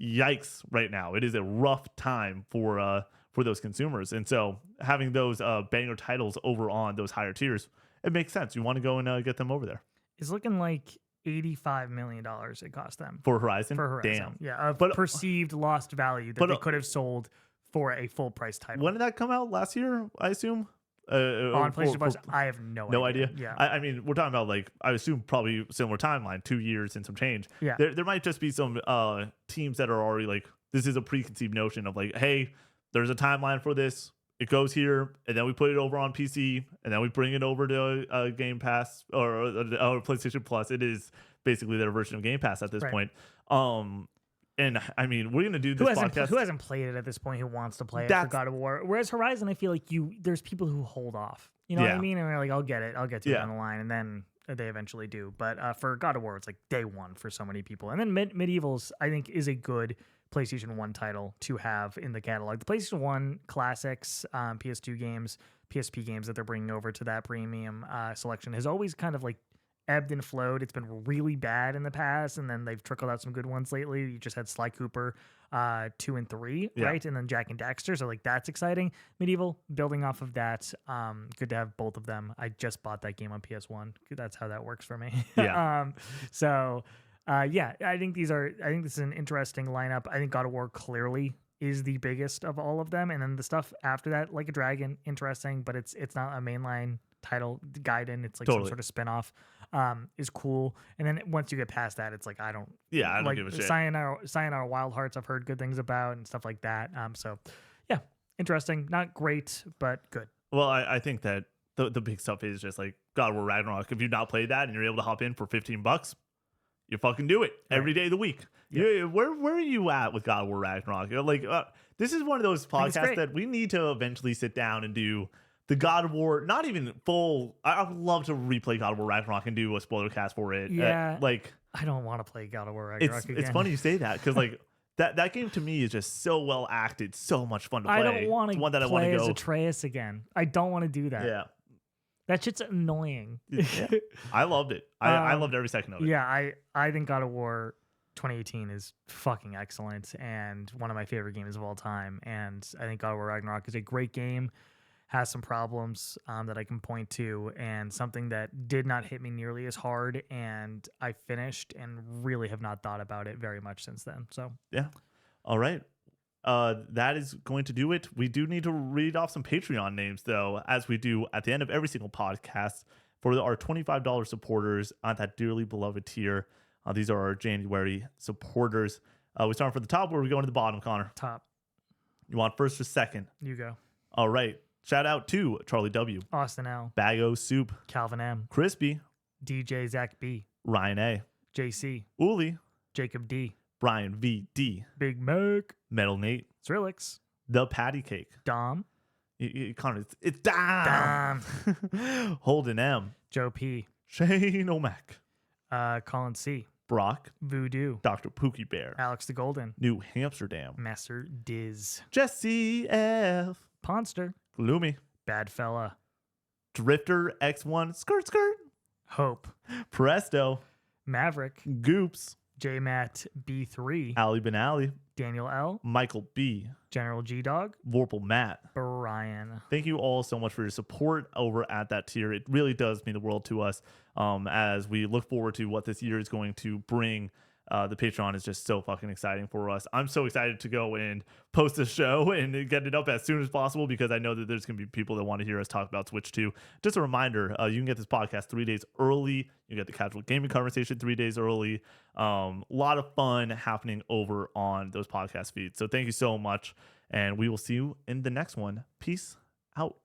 yikes right now. It is a rough time for those consumers. And so having those banger titles over on those higher tiers, it makes sense. You want to go and get them over there. It's looking like $85 million it cost them For Horizon? for Horizon. Damn. Yeah, of But- perceived lost value that but, they could have sold for a full price title. When did that come out? Last year, I assume? On PlayStation Plus, I have no idea. Yeah. I mean, we're talking about like, I assume probably similar timeline, 2 years and some change. Yeah. There might just be some teams that are already like, this is a preconceived notion of like, hey, there's a timeline for this. It goes here, and then we put it over on PC, and then we bring it over to Game Pass or PlayStation Plus. It is basically their version of Game Pass at this point. And I mean, we're gonna do this podcast. Who hasn't played it at this point? Who wants to play it for God of War? Whereas Horizon, I feel like there's people who hold off. You know what I mean? And they're like, I'll get to it down the line, and then they eventually do. But for God of War, it's like day one for so many people. And then Medievals, I think, is a good PlayStation 1 title to have in the catalog. The PlayStation 1 classics, PS2 games, PSP games that they're bringing over to that premium selection has always kind of like ebbed and flowed. It's been really bad in the past, and then they've trickled out some good ones lately. You just had Sly Cooper 2 and 3, right? And then Jack and Daxter. So like that's exciting. Medieval, building off of that. Good to have both of them. I just bought that game on PS1. That's how that works for me. Yeah. I think this is an interesting lineup. I think God of War clearly is the biggest of all of them, and then the stuff after that, like a Dragon, interesting, but it's not a mainline title. Gaiden, it's like some sort of spinoff, is cool. And then once you get past that, it's like I don't give a shit. Sayonara Wild Hearts, I've heard good things about and stuff like that. So yeah, interesting, not great, but good. Well, I think that the big stuff is just like God of War Ragnarok. If you've not played that and you're able to hop in for $15, you fucking do it every day of the week. Yeah. Where are you at with God of War Ragnarok? Like this is one of those podcasts that we need to eventually sit down and do the God of War, not even full. I would love to replay God of War Ragnarok and do a spoiler cast for it. Yeah. Like I don't want to play God of War Ragnarok again. It's funny you say that because like that game to me is just so well acted, so much fun to play. I don't want to play as go. Atreus again. I don't want to do that. Yeah. That shit's annoying. Yeah. I loved it. I loved every second of it. Yeah, I think God of War 2018 is fucking excellent and one of my favorite games of all time. And I think God of War Ragnarok is a great game, has some problems that I can point to, and something that did not hit me nearly as hard. And I finished and really have not thought about it very much since then. So yeah. All right. That is going to do it. We do need to read off some Patreon names, though, as we do at the end of every single podcast for our $25 supporters on that dearly beloved tier. These are our January supporters. We start from the top. Where we go to the bottom, Connor? Top. You want first or second? You go. All right. Shout out to Charlie W, Austin L, Bago Soup, Calvin M, Crispy, DJ Zach B, Ryan A, JC, Uli, Jacob D, Brian VD, Big Mac, Metal Nate, Cyrillix, The Patty Cake, Dom, Connor, it's Dom, Holden M, Joe P, Shane O'Mac, Colin C, Brock, Voodoo, Dr. Pookie Bear, Alex the Golden, New Amsterdam, Master Diz, Jesse F, Ponster, Gloomy, Bad Fella, Drifter X1, Skirt, Hope, Presto, Maverick, Goops, JMatt B3, Ali Ben Ali, Daniel L, Michael B, General G Dog, Vorpal Matt. Brian. Thank you all so much for your support over at that tier. It really does mean the world to us as we look forward to what this year is going to bring. The Patreon is just so fucking exciting for us. I'm so excited to go and post this show and get it up as soon as possible because I know that there's going to be people that want to hear us talk about Switch 2. Just a reminder, you can get this podcast 3 days early. You get the casual gaming conversation 3 days early. A lot of fun happening over on those podcast feeds. So thank you so much. And we will see you in the next one. Peace out.